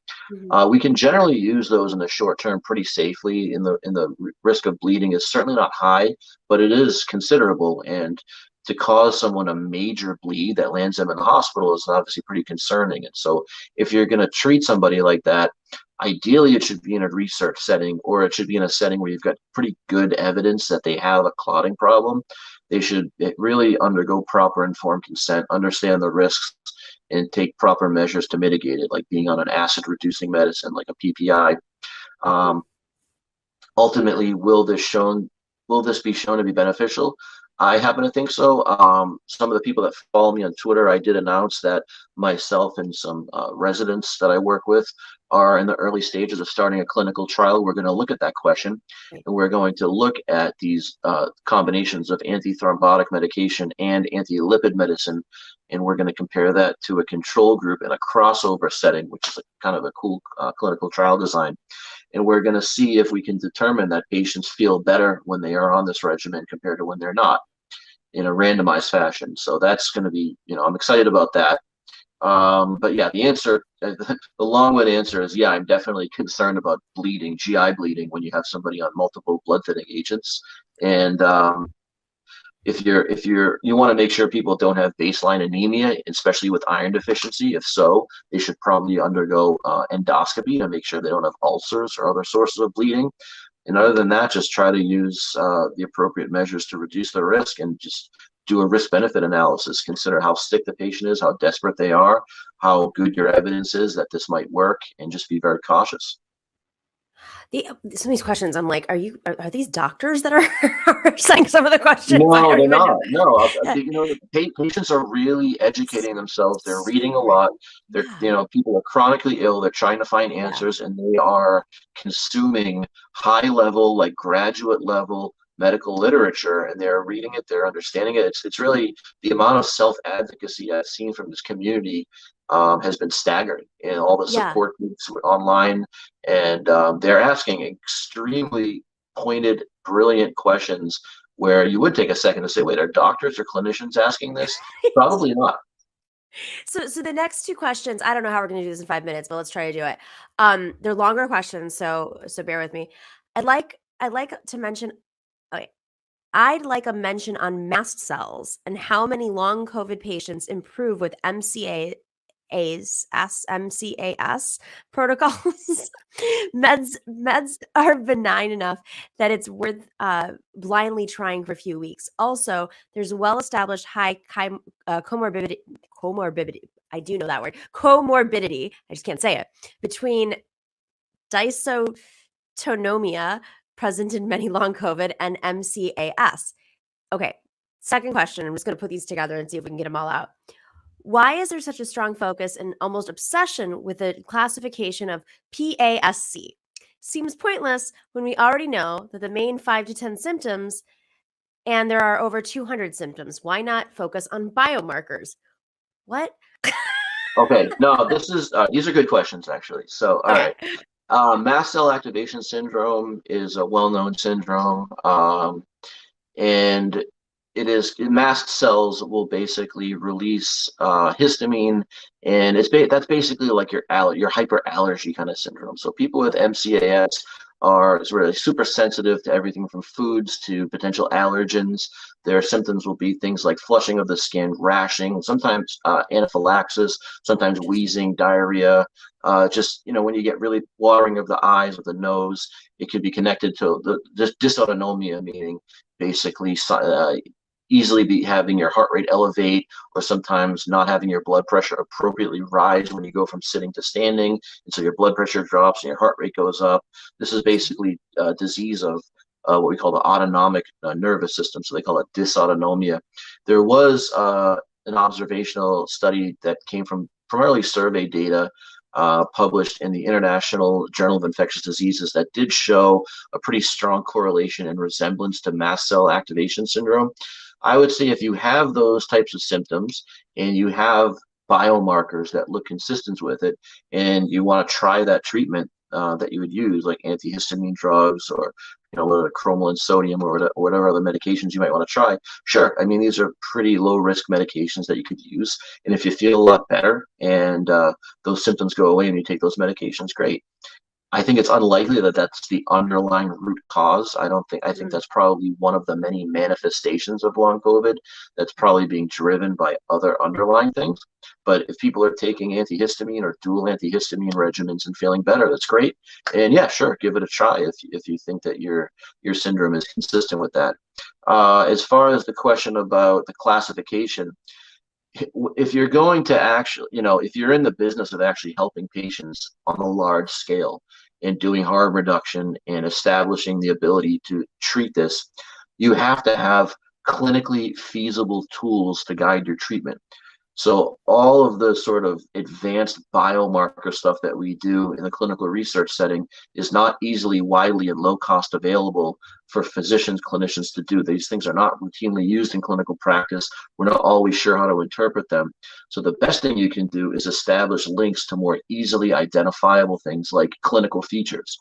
We can generally use those in the short term pretty safely. In the risk of bleeding is certainly not high, but it is considerable. And to cause someone a major bleed that lands them in the hospital is obviously pretty concerning. And so if you're going to treat somebody like that, ideally it should be in a research setting, or it should be in a setting where you've got pretty good evidence that they have a clotting problem. They should really undergo proper informed consent, understand the risks, and take proper measures to mitigate it, like being on an acid reducing medicine like a PPI. Ultimately, will this be shown to be beneficial? I happen to think so. Some of the people that follow me on Twitter, I did announce that myself and some residents that I work with are in the early stages of starting a clinical trial. We're going to look at that question, and we're going to look at these combinations of antithrombotic medication and anti-lipid medicine, and we're going to compare that to a control group in a crossover setting, which is kind of a cool clinical trial design. And we're going to see if we can determine that patients feel better when they are on this regimen compared to when they're not, in a randomized fashion. So that's going to be, you know, I'm excited about that. But yeah, the answer, the long-winded answer is, yeah, I'm definitely concerned about bleeding, GI bleeding, when you have somebody on multiple blood thinning agents. And if you want to make sure people don't have baseline anemia, especially with iron deficiency. If so, they should probably undergo endoscopy to make sure they don't have ulcers or other sources of bleeding. And other than that, just try to use the appropriate measures to reduce the risk, and just do a risk-benefit analysis. Consider how sick the patient is, how desperate they are, how good your evidence is that this might work, and just be very cautious. Some of these questions, I'm like, are these doctors that are saying some of the questions? No, they're not. No, you know, patients are really educating themselves. They're reading a lot. They're, you know, people are chronically ill. They're trying to find answers, and they are consuming high-level, like graduate-level medical literature, and they're reading it, they're understanding it. It's really the amount of self-advocacy I've seen from this community has been staggering, and all the Yeah. support groups online, and they're asking extremely pointed, brilliant questions where you would take a second to say, wait, are doctors or clinicians asking this? Probably not. So the next two questions, I don't know how we're going to do this in 5 minutes, but let's try to do it. They're longer questions, so bear with me. I'd like to mention, okay, I'd like a mention on mast cells and how many long COVID patients improve with MCAS protocols. Meds are benign enough that it's worth blindly trying for a few weeks. Also, there's well-established high comorbidity. I do know that word. Comorbidity. I just can't say it. Between dysautonomia present in many long COVID and MCAS. Okay. Second question. I'm just going to put these together and see if we can get them all out. Why is there such a strong focus and almost obsession with the classification of PASC? Seems pointless when we already know that the main 5 to 10 symptoms, and there are over 200 symptoms. Why not focus on biomarkers? What? Okay, no, these are good questions, actually. So, all right. Mast cell activation syndrome is a well-known syndrome, and mast cells will basically release histamine, and that's basically like your hyperallergy kind of syndrome. So people with MCAS are really super sensitive to everything from foods to potential allergens. Their symptoms will be things like flushing of the skin, rashing, sometimes anaphylaxis, sometimes wheezing, diarrhea. When you get really watering of the eyes or the nose, it could be connected to the dysautonomia, meaning basically easily be having your heart rate elevate, or sometimes not having your blood pressure appropriately rise when you go from sitting to standing, and so your blood pressure drops and your heart rate goes up. This is basically a disease of what we call the autonomic nervous system, so they call it dysautonomia. There was an observational study that came from primarily survey data published in the International Journal of Infectious Diseases that did show a pretty strong correlation and resemblance to mast cell activation syndrome. I would say if you have those types of symptoms and you have biomarkers that look consistent with it, and you want to try that treatment that you would use, like antihistamine drugs or cromolyn sodium or whatever other medications you might want to try, sure. I mean, these are pretty low risk medications that you could use, and if you feel a lot better and those symptoms go away and you take those medications, great. I think it's unlikely that that's the underlying root cause. I think that's probably one of the many manifestations of long COVID that's probably being driven by other underlying things. But if people are taking antihistamine or dual antihistamine regimens and feeling better, that's great. And yeah, sure, give it a try if you think that your syndrome is consistent with that. As far as the question about the classification, if you're going to actually, if you're in the business of actually helping patients on a large scale and doing harm reduction and establishing the ability to treat this, you have to have clinically feasible tools to guide your treatment. So all of the sort of advanced biomarker stuff that we do in the clinical research setting is not easily, widely, and low cost available for physicians, clinicians to do. These things are not routinely used in clinical practice. We're not always sure how to interpret them. So the best thing you can do is establish links to more easily identifiable things like clinical features.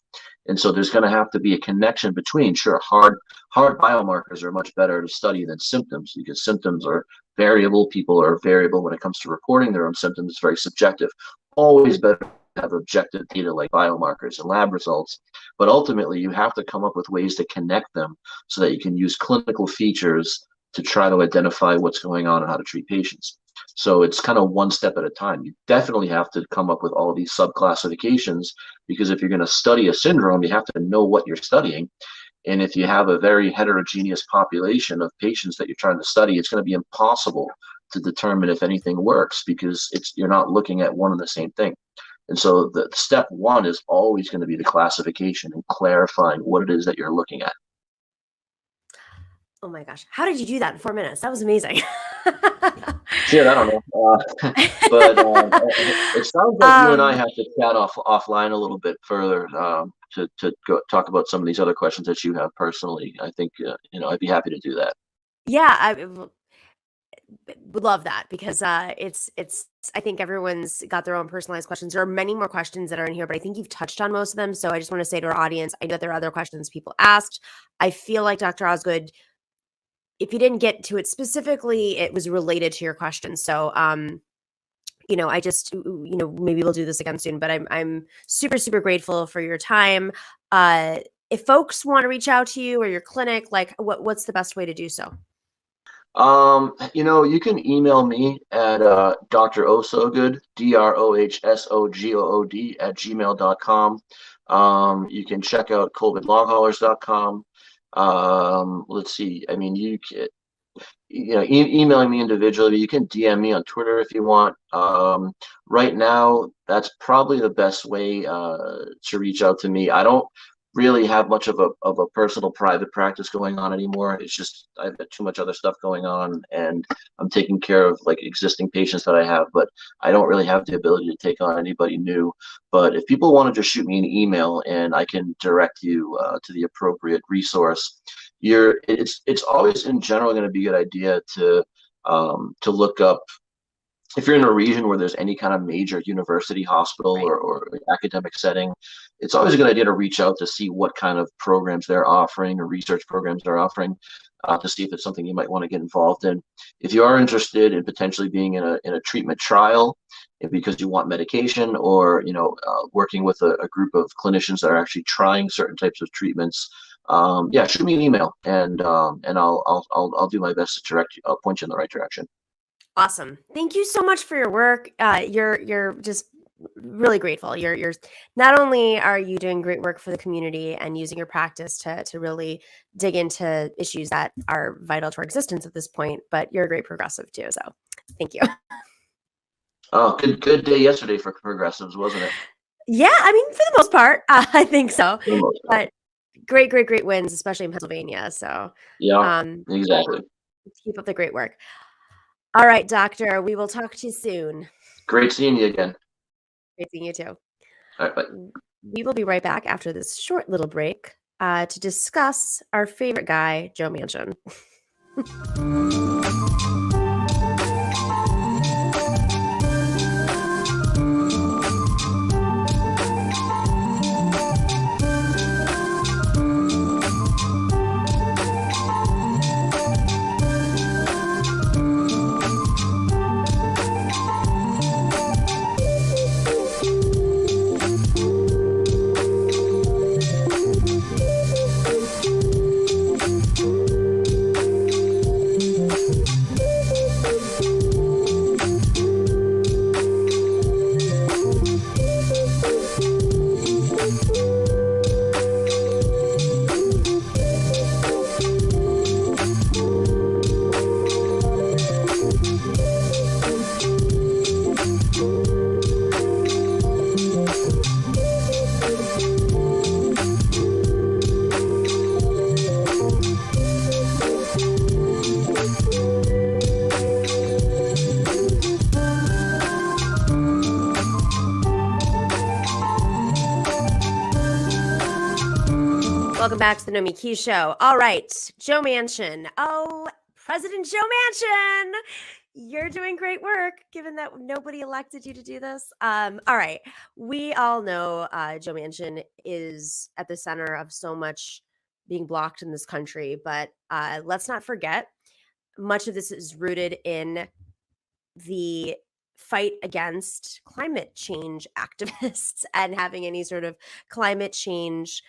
And so there's going to have to be a connection between, sure, hard biomarkers are much better to study than symptoms, because symptoms are variable. People are variable when it comes to reporting their own symptoms. It's very subjective. Always better to have objective data like biomarkers and lab results. But ultimately, you have to come up with ways to connect them so that you can use clinical features to try to identify what's going on and how to treat patients. So it's kind of one step at a time. You definitely have to come up with all these subclassifications, because if you're going to study a syndrome, you have to know what you're studying. And if you have a very heterogeneous population of patients that you're trying to study, it's going to be impossible to determine if anything works, because you're not looking at one and the same thing. And so the step one is always going to be the classification and clarifying what it is that you're looking at. Oh my gosh. How did you do that in 4 minutes? That was amazing. Shit, I don't know. But it sounds like you and I have to chat offline a little bit further. to go talk about some of these other questions that you have personally, I think I'd be happy to do that. Yeah, I would love that, because it's I think everyone's got their own personalized questions. There are many more questions that are in here, but I think you've touched on most of them. So I just want to say to our audience, I know that there are other questions people asked. I feel like Dr. Osgood, if you didn't get to it specifically, it was related to your question. So I just, maybe we'll do this again soon, but I'm super, super grateful for your time. If folks want to reach out to you or your clinic, like what's the best way to do so? You can email me at Dr. Osgood, DROHSOGOOD @gmail.com. You can check out covidlonghaulers.com. Let's see. I mean, you can, emailing me individually. You can DM me on Twitter if you want. Right now, that's probably the best way to reach out to me. I don't really have much of a personal private practice going on anymore. It's just I've got too much other stuff going on, and I'm taking care of like existing patients that I have, but I don't really have the ability to take on anybody new. But if people want to just shoot me an email and I can direct you to the appropriate resource, it's always in general going to be a good idea to look up, if you're in a region where there's any kind of major university hospital or academic setting, it's always a good idea to reach out to see what kind of programs they're offering or research programs they're offering, to see if it's something you might want to get involved in. If you are interested in potentially being in a treatment trial, because you want medication, or working with a group of clinicians that are actually trying certain types of treatments, shoot me an email, and I'll do my best to I'll point you in the right direction. Awesome. Thank you so much for your work. You're just really grateful. You're not only are you doing great work for the community and using your practice to really dig into issues that are vital to our existence at this point, but you're a great progressive too. So thank you. Oh, good day yesterday for progressives, wasn't it? Yeah, I mean, for the most part, I think so. But great wins, especially in Pennsylvania. So yeah, exactly. Keep up the great work. All right, doctor, we will talk to you soon. Great seeing you again. Great seeing you too. All right, bye. We will be right back after this short little break to discuss our favorite guy, Joe Manchin. Welcome back to the Nomiki Show. All right, Joe Manchin. Oh, President Joe Manchin, you're doing great work, given that nobody elected you to do this. All right, we all know Joe Manchin is at the center of so much being blocked in this country, but let's not forget, much of this is rooted in the fight against climate change activists and having any sort of climate change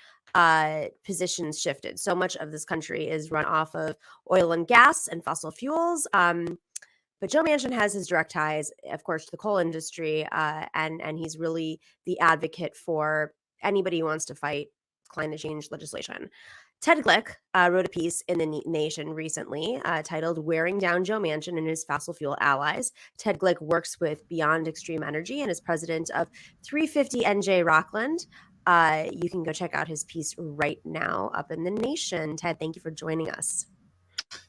positions shifted. So much of this country is run off of oil and gas and fossil fuels. But Joe Manchin has his direct ties, of course, to the coal industry, and he's really the advocate for anybody who wants to fight climate change legislation. Ted Glick wrote a piece in the Nation recently titled "Wearing Down Joe Manchin and His Fossil Fuel Allies." Ted Glick works with Beyond Extreme Energy and is president of 350 NJ Rockland. You can go check out his piece right now up in the Nation. Ted, thank you for joining us.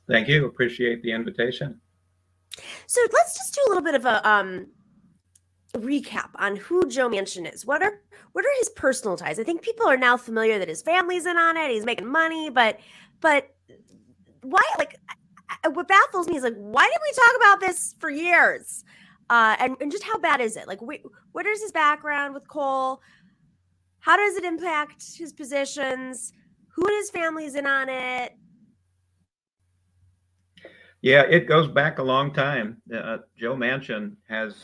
Thank you. Appreciate the invitation. So let's just do a little bit of recap on who Joe Manchin is. What are his personal ties? I think people are now familiar that his family's in on it. He's making money, but why? Like, what baffles me is like, why didn't we talk about this for years? And just how bad is it? Like, what is his background with coal? How does it impact his positions? Who in his family's in on it? Yeah, it goes back a long time. Joe Manchin has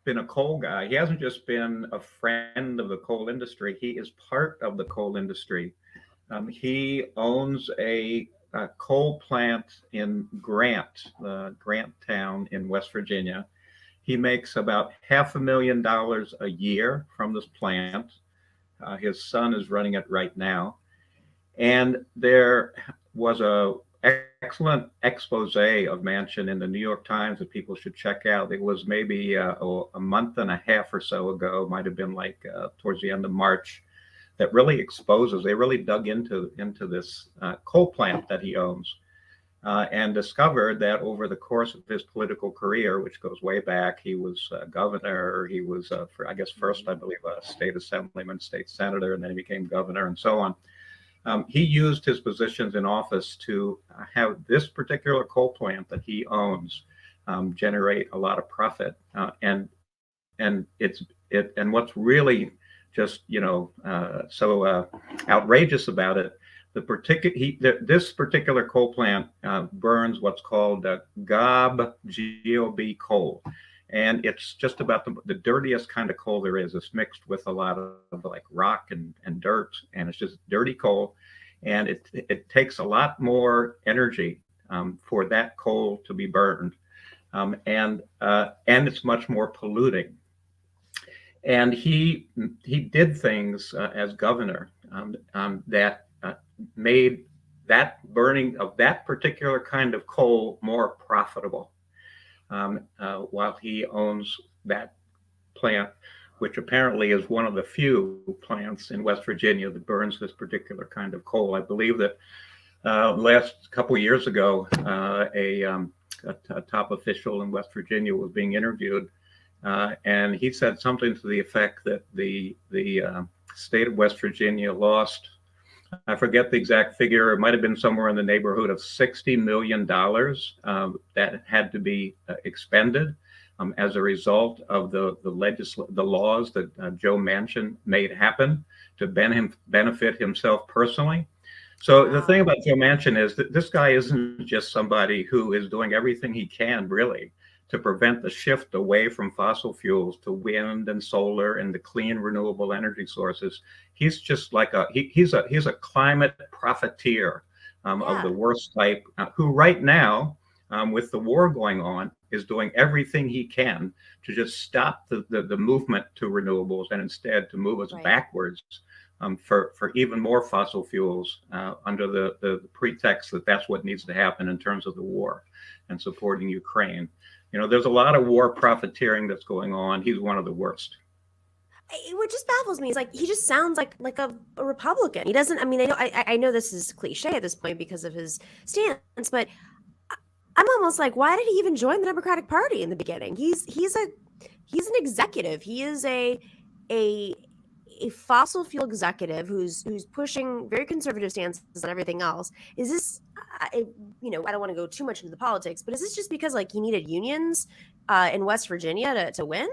been a coal guy. He hasn't just been a friend of the coal industry. He is part of the coal industry. He owns a coal plant in Grant town in West Virginia. He makes about $500,000 a year from this plant. His son is running it right now. And there was a excellent expose of Manchin in the New York Times that people should check out. It was maybe a month and a half or so ago, might have been like towards the end of March, that really exposes, they really dug into this coal plant that he owns and discovered that over the course of his political career, which goes way back, he was governor, he was, first, I believe, a state assemblyman, state senator, and then he became governor and so on. He used his positions in office to have this particular coal plant that he owns generate a lot of profit, and what's really just so outrageous about it, this particular coal plant burns what's called GOB and it's just about the dirtiest kind of coal there is. It's mixed with a lot of like rock and dirt, and it's just dirty coal. And it takes a lot more energy for that coal to be burned, and it's much more polluting. And he did things as governor that made that burning of that particular kind of coal more profitable. While he owns that plant, which apparently is one of the few plants in West Virginia that burns this particular kind of coal. I believe that last couple of years ago, a top official in West Virginia was being interviewed, and he said something to the effect that the state of West Virginia lost, I forget the exact figure, it might have been somewhere in the neighborhood of $60 million that had to be expended as a result of the laws that Joe Manchin made happen to benefit himself personally. So the thing about Joe Manchin is that this guy isn't just somebody who is doing everything he can really to prevent the shift away from fossil fuels to wind and solar and the clean renewable energy sources. He's just like he's a climate profiteer of the worst type, who right now, with the war going on, is doing everything he can to just stop the movement to renewables and instead to move us backwards for even more fossil fuels under the pretext that that's what needs to happen in terms of the war and supporting Ukraine. You know, there's a lot of war profiteering that's going on. He's one of the worst. What just baffles me is like he just sounds like a Republican. He doesn't. I mean, I know this is cliche at this point because of his stance, but I'm almost like, why did he even join the Democratic Party in the beginning? He's an executive. He is a fossil fuel executive who's pushing very conservative stances on everything else. Is this, I don't want to go too much into the politics, but is this just because like he needed unions in West Virginia to win?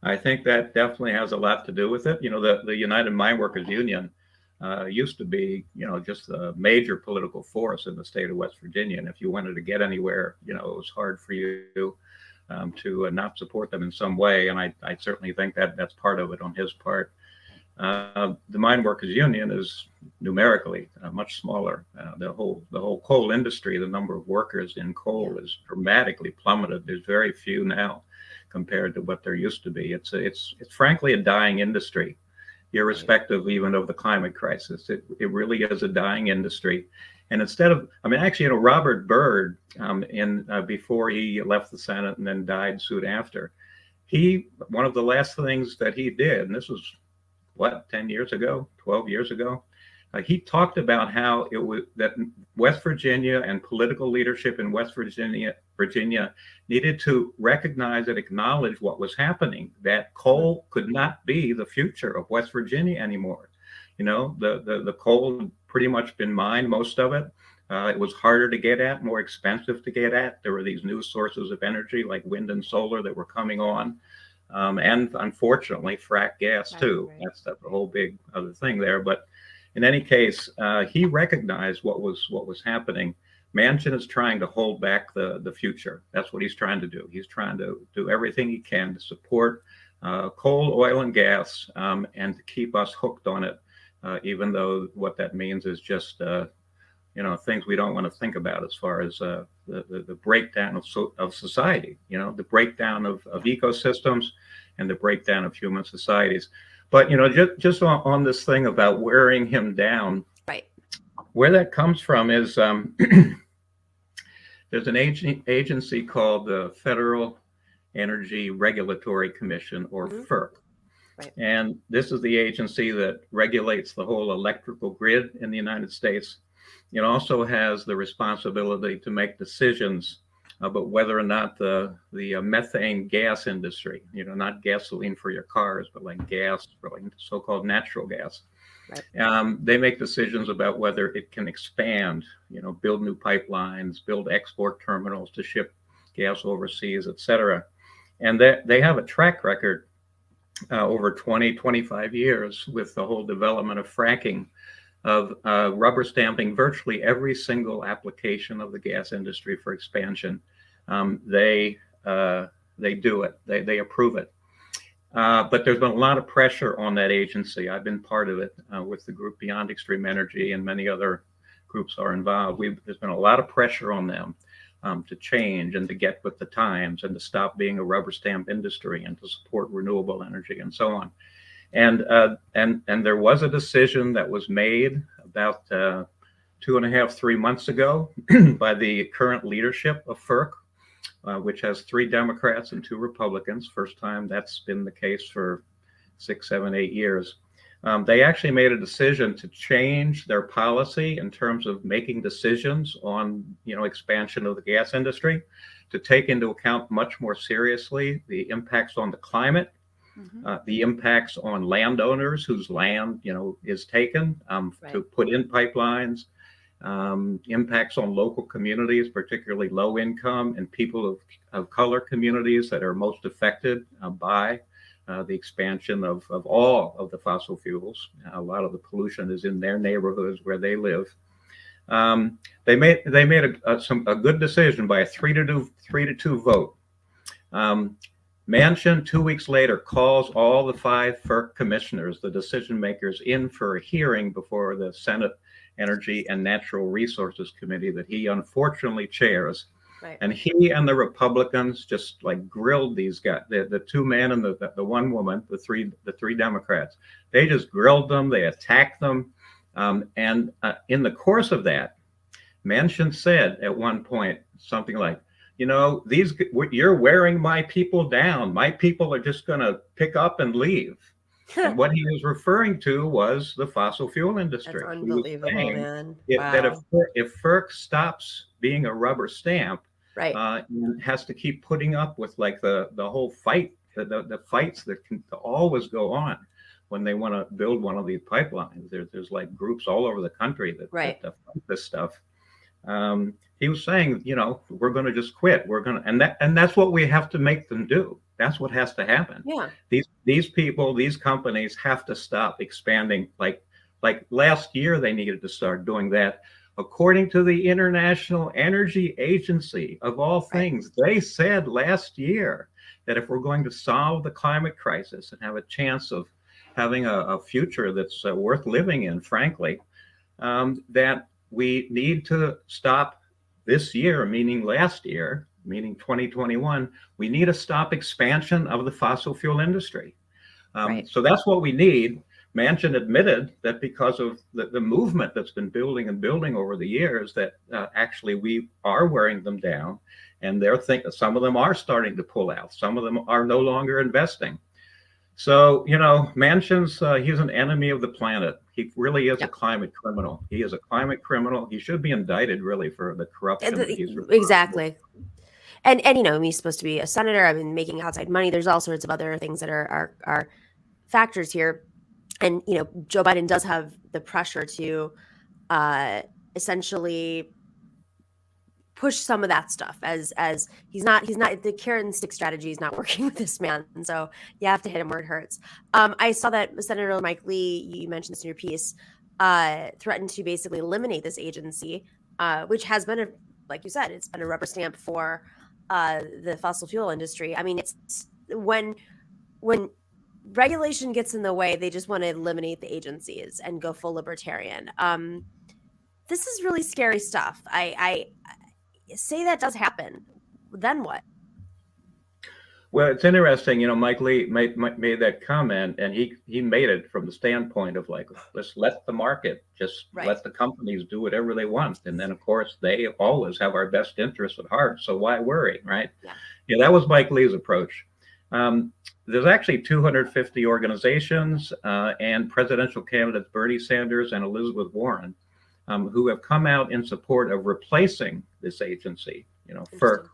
I think that definitely has a lot to do with it. You know, the United Mine Workers Union used to be, just a major political force in the state of West Virginia. And if you wanted to get anywhere, it was hard for you to not support them in some way. And I certainly think that that's part of it on his part. The Mine Workers Union is numerically much smaller. The whole coal industry, the number of workers in coal is dramatically plummeted. There's very few now compared to what there used to be. It's frankly a dying industry, irrespective even of the climate crisis. It really is a dying industry. And instead of, Robert Byrd, before he left the Senate and then died soon after, one of the last things that he did, and this was 10 years ago, 12 years ago, he talked about how it was that West Virginia and political leadership in West Virginia needed to recognize and acknowledge what was happening, that coal could not be the future of West Virginia anymore. You know, the coal had pretty much been mined, most of it. It was harder to get at, more expensive to get at. There were these new sources of energy like wind and solar that were coming on. And unfortunately, frack gas too. Right. That's the whole big other thing there. But in any case, he recognized what was happening. Manchin is trying to hold back the future. That's what he's trying to do. He's trying to do everything he can to support coal, oil, and gas, and to keep us hooked on it, even though what that means is just things we don't want to think about as far as the breakdown of society, the breakdown of ecosystems and the breakdown of human societies. But, just on this thing about wearing him down, right, where that comes from is there's an agency called the Federal Energy Regulatory Commission, or FERC. Right. And this is the agency that regulates the whole electrical grid in the United States. It also has the responsibility to make decisions about whether or not the methane gas industry, not gasoline for your cars, but like gas, for like so-called natural gas. Right. They make decisions about whether it can expand, build new pipelines, build export terminals to ship gas overseas, et cetera. And they have a track record over 25 years with the whole development of fracking, of rubber stamping virtually every single application of the gas industry for expansion. They do it. They approve it. But there's been a lot of pressure on that agency. I've been part of it with the group Beyond Extreme Energy, and many other groups are involved. There's been a lot of pressure on them to change and to get with the times and to stop being a rubber stamp industry and to support renewable energy and so on. And there was a decision that was made about 2.5-3 months ago by the current leadership of FERC, which has 3 Democrats and 2 Republicans. First time that's been the case for 6, 7, 8 years. They actually made a decision to change their policy in terms of making decisions on, expansion of the gas industry, to take into account much more seriously the impacts on the climate, the impacts on landowners whose land, is taken to put in pipelines, impacts on local communities, particularly low income and people of color communities that are most affected by the expansion of all of the fossil fuels. A lot of the pollution is in their neighborhoods where they live. They made a good decision by a 3-2 vote. Manchin 2 weeks later calls all the 5 FERC commissioners, the decision makers, in for a hearing before the Senate Energy and Natural Resources Committee that he unfortunately chairs. Right. And he and the Republicans just like grilled these guys, the 2 men and the 1 woman, the three Democrats. They just grilled them. They attacked them. And in the course of that, Manchin said at one point something like, you're wearing my people down. My people are just going to pick up and leave. And what he was referring to was the fossil fuel industry. That's unbelievable, man. That if FERC stops being a rubber stamp, and has to keep putting up with like the whole fight, the fights that can always go on when they want to build one of these pipelines. There's like groups all over the country that fight this stuff. He was saying, we're going to just quit. We're going to, and that's what we have to make them do. That's what has to happen. Yeah. These people, these companies have to stop expanding. Like last year, they needed to start doing that. According to the International Energy Agency, of all things, they said last year that if we're going to solve the climate crisis and have a chance of having a future that's worth living in, frankly, that we need to stop this year, meaning last year, meaning 2021, we need to stop expansion of the fossil fuel industry. So that's what we need. Manchin admitted that because of the movement that's been building over the years, that actually we are wearing them down, and they're thinking some of them are starting to pull out. Some of them are no longer investing. So, Manchin's, he's an enemy of the planet. He really is a climate criminal. He is a climate criminal. He should be indicted really for the corruption that he's exactly. And he's supposed to be a senator. I mean, making outside money. There's all sorts of other things that are factors here. And Joe Biden does have the pressure to essentially push some of that stuff as he's not the carrot and stick strategy is not working with this man. And so you have to hit him where it hurts. I saw that Senator Mike Lee, you mentioned this in your piece, threatened to basically eliminate this agency, which has been like you said, it's been a rubber stamp for the fossil fuel industry. I mean, it's when regulation gets in the way, they just want to eliminate the agencies and go full libertarian. This is really scary stuff. I say that does happen, then what? Well, it's interesting. Mike Lee made that comment, and he made it from the standpoint of like, let's let the market just let the companies do whatever they want, and then of course they always have our best interests at heart. So why worry, right? Yeah, that was Mike Lee's approach. There's actually 250 organizations and presidential candidates Bernie Sanders and Elizabeth Warren who have come out in support of replacing this agency, FERC,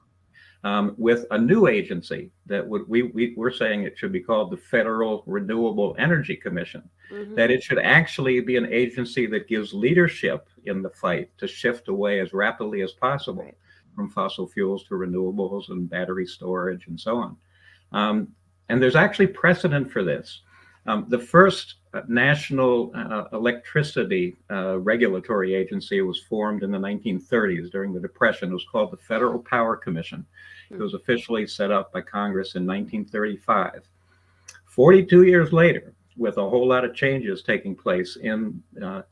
with a new agency that we're saying it should be called the Federal Renewable Energy Commission, that it should actually be an agency that gives leadership in the fight to shift away as rapidly as possible from fossil fuels to renewables and battery storage and so on. And there's actually precedent for this. The first national electricity regulatory agency was formed in the 1930s during the Depression. It was called the Federal Power Commission. It was officially set up by Congress in 1935. 42 years later, with a whole lot of changes taking place in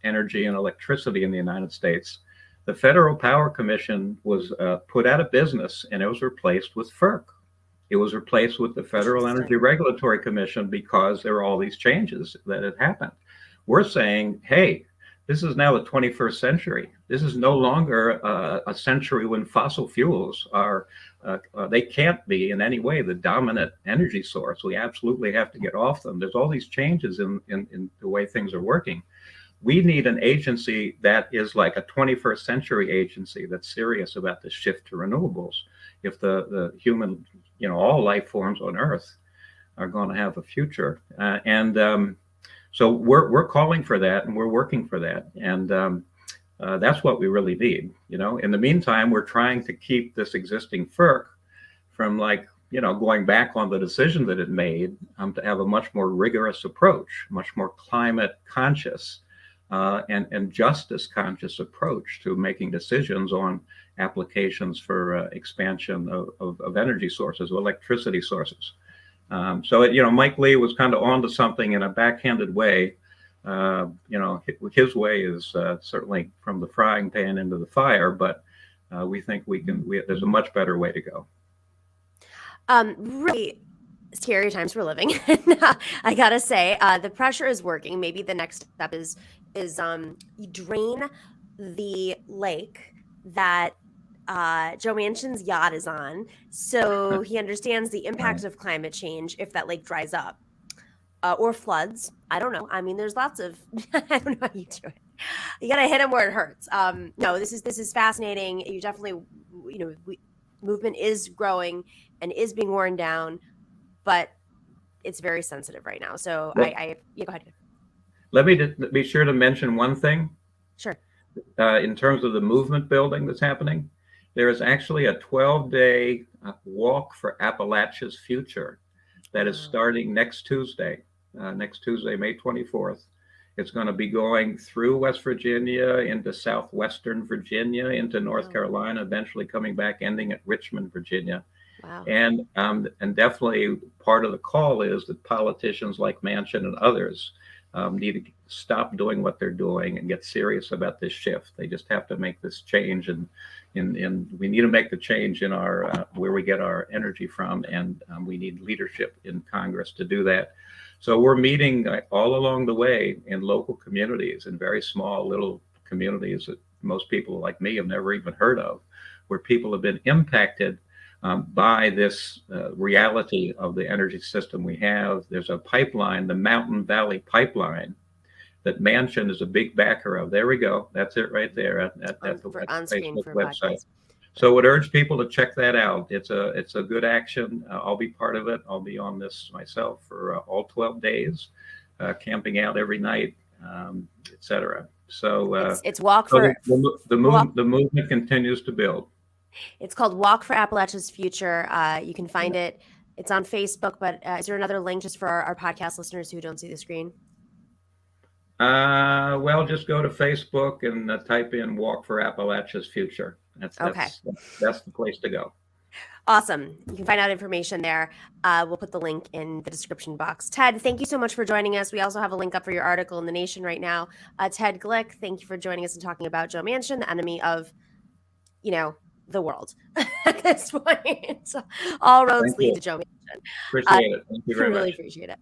energy and electricity in the United States, the Federal Power Commission was put out of business, and it was replaced with FERC. It was replaced with the Federal Energy Regulatory Commission because there were all these changes that had happened. We're saying, hey, this is now the 21st century. This is no longer a century when fossil fuels are, they can't be in any way the dominant energy source. We absolutely have to get off them. There's all these changes in the way things are working. We need an agency that is like a 21st century agency that's serious about the shift to renewables. If the human, all life forms on Earth are going to have a future. So we're calling for that, and we're working for that. And that's what we really need. In the meantime, we're trying to keep this existing FERC from going back on the decision that it made to have a much more rigorous approach, much more climate conscious and justice conscious approach to making decisions on applications for expansion of energy sources, of electricity sources. So Mike Lee was kind of onto something in a backhanded way. His way is certainly from the frying pan into the fire, but we think there's a much better way to go. Really scary times we're living. I gotta say, the pressure is working. Maybe the next step is drain the lake that Joe Manchin's yacht is on, so he understands the impact of climate change if that lake dries up or floods. I don't know. I mean, there's lots of I don't know how you do it. You gotta hit him where it hurts. No, this is fascinating. You definitely, movement is growing and is being worn down, but it's very sensitive right now. So go ahead. Let me be sure to mention one thing. Sure. In terms of the movement building that's happening, there is actually a 12-day walk for Appalachia's future that is starting next Tuesday, May 24th. It's going to be going through West Virginia, into southwestern Virginia, into North Carolina, eventually coming back, ending at Richmond, Virginia. Wow. And definitely part of the call is that politicians like Manchin and others need to stop doing what they're doing and get serious about this shift. They just have to make this change, and we need to make the change in our where we get our energy from, and we need leadership in Congress to do that. So we're meeting all along the way in local communities, in very small little communities that most people like me have never even heard of, where people have been impacted by this reality of the energy system we have. There's a pipeline, the Mountain Valley Pipeline, that Manchin is a big backer of. There we go. That's it right there at the Facebook website. So I would urge people to check that out. It's a good action. I'll be part of it. I'll be on this myself for all 12 days, camping out every night, etc. So it's walk for the movement continues to build. It's called Walk for Appalachia's Future. You can find it. It's on Facebook, but is there another link just for our podcast listeners who don't see the screen? Well, just go to Facebook and type in Walk for Appalachia's Future. That's the place to go. Awesome. You can find out information there. We'll put the link in the description box. Ted, thank you so much for joining us. We also have a link up for your article in The Nation right now. Ted Glick, thank you for joining us and talking about Joe Manchin, the enemy of, the world at this point. So all roads lead to Joe Manchin. Appreciate it. Thank you very much. Really appreciate it.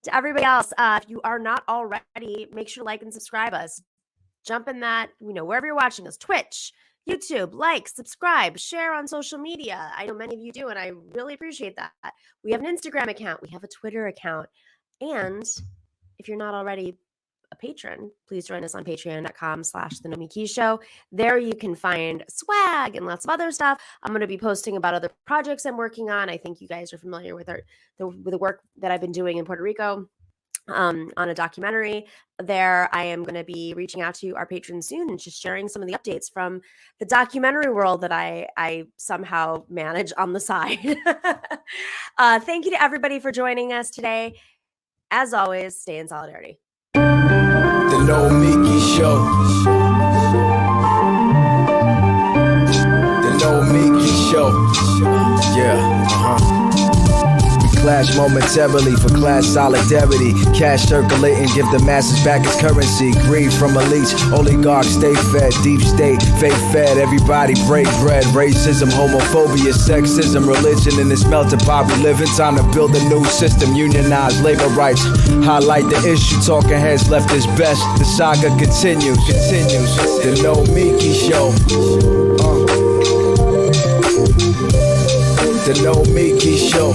To everybody else, if you are not already, make sure to like and subscribe us. Jump in that, wherever you're watching us, Twitch, YouTube, like, subscribe, share on social media. I know many of you do, and I really appreciate that. We have an Instagram account. We have a Twitter account. And if you're not already a patron, please join us on patreon.com/The Nomiki Show. There you can find swag and lots of other stuff. I'm going to be posting about other projects I'm working on. I think you guys are familiar with the work that I've been doing in Puerto Rico on a documentary. There, I am going to be reaching out to our patrons soon and just sharing some of the updates from the documentary world that I somehow manage on the side. Thank you to everybody for joining us today. As always, stay in solidarity. The Nomiki Show. The Nomiki Show. Yeah. Clash momentarily for class solidarity. Cash circulating, give the masses back its currency. Greed from elites, oligarchs stay fed. Deep state, fake fed, everybody break bread. Racism, homophobia, sexism, religion in this melting pot we live in. Time to build a new system, unionize labor rights. Highlight the issue, talking heads left is best. The saga continues. The Nomiki Show. The Nomiki Show.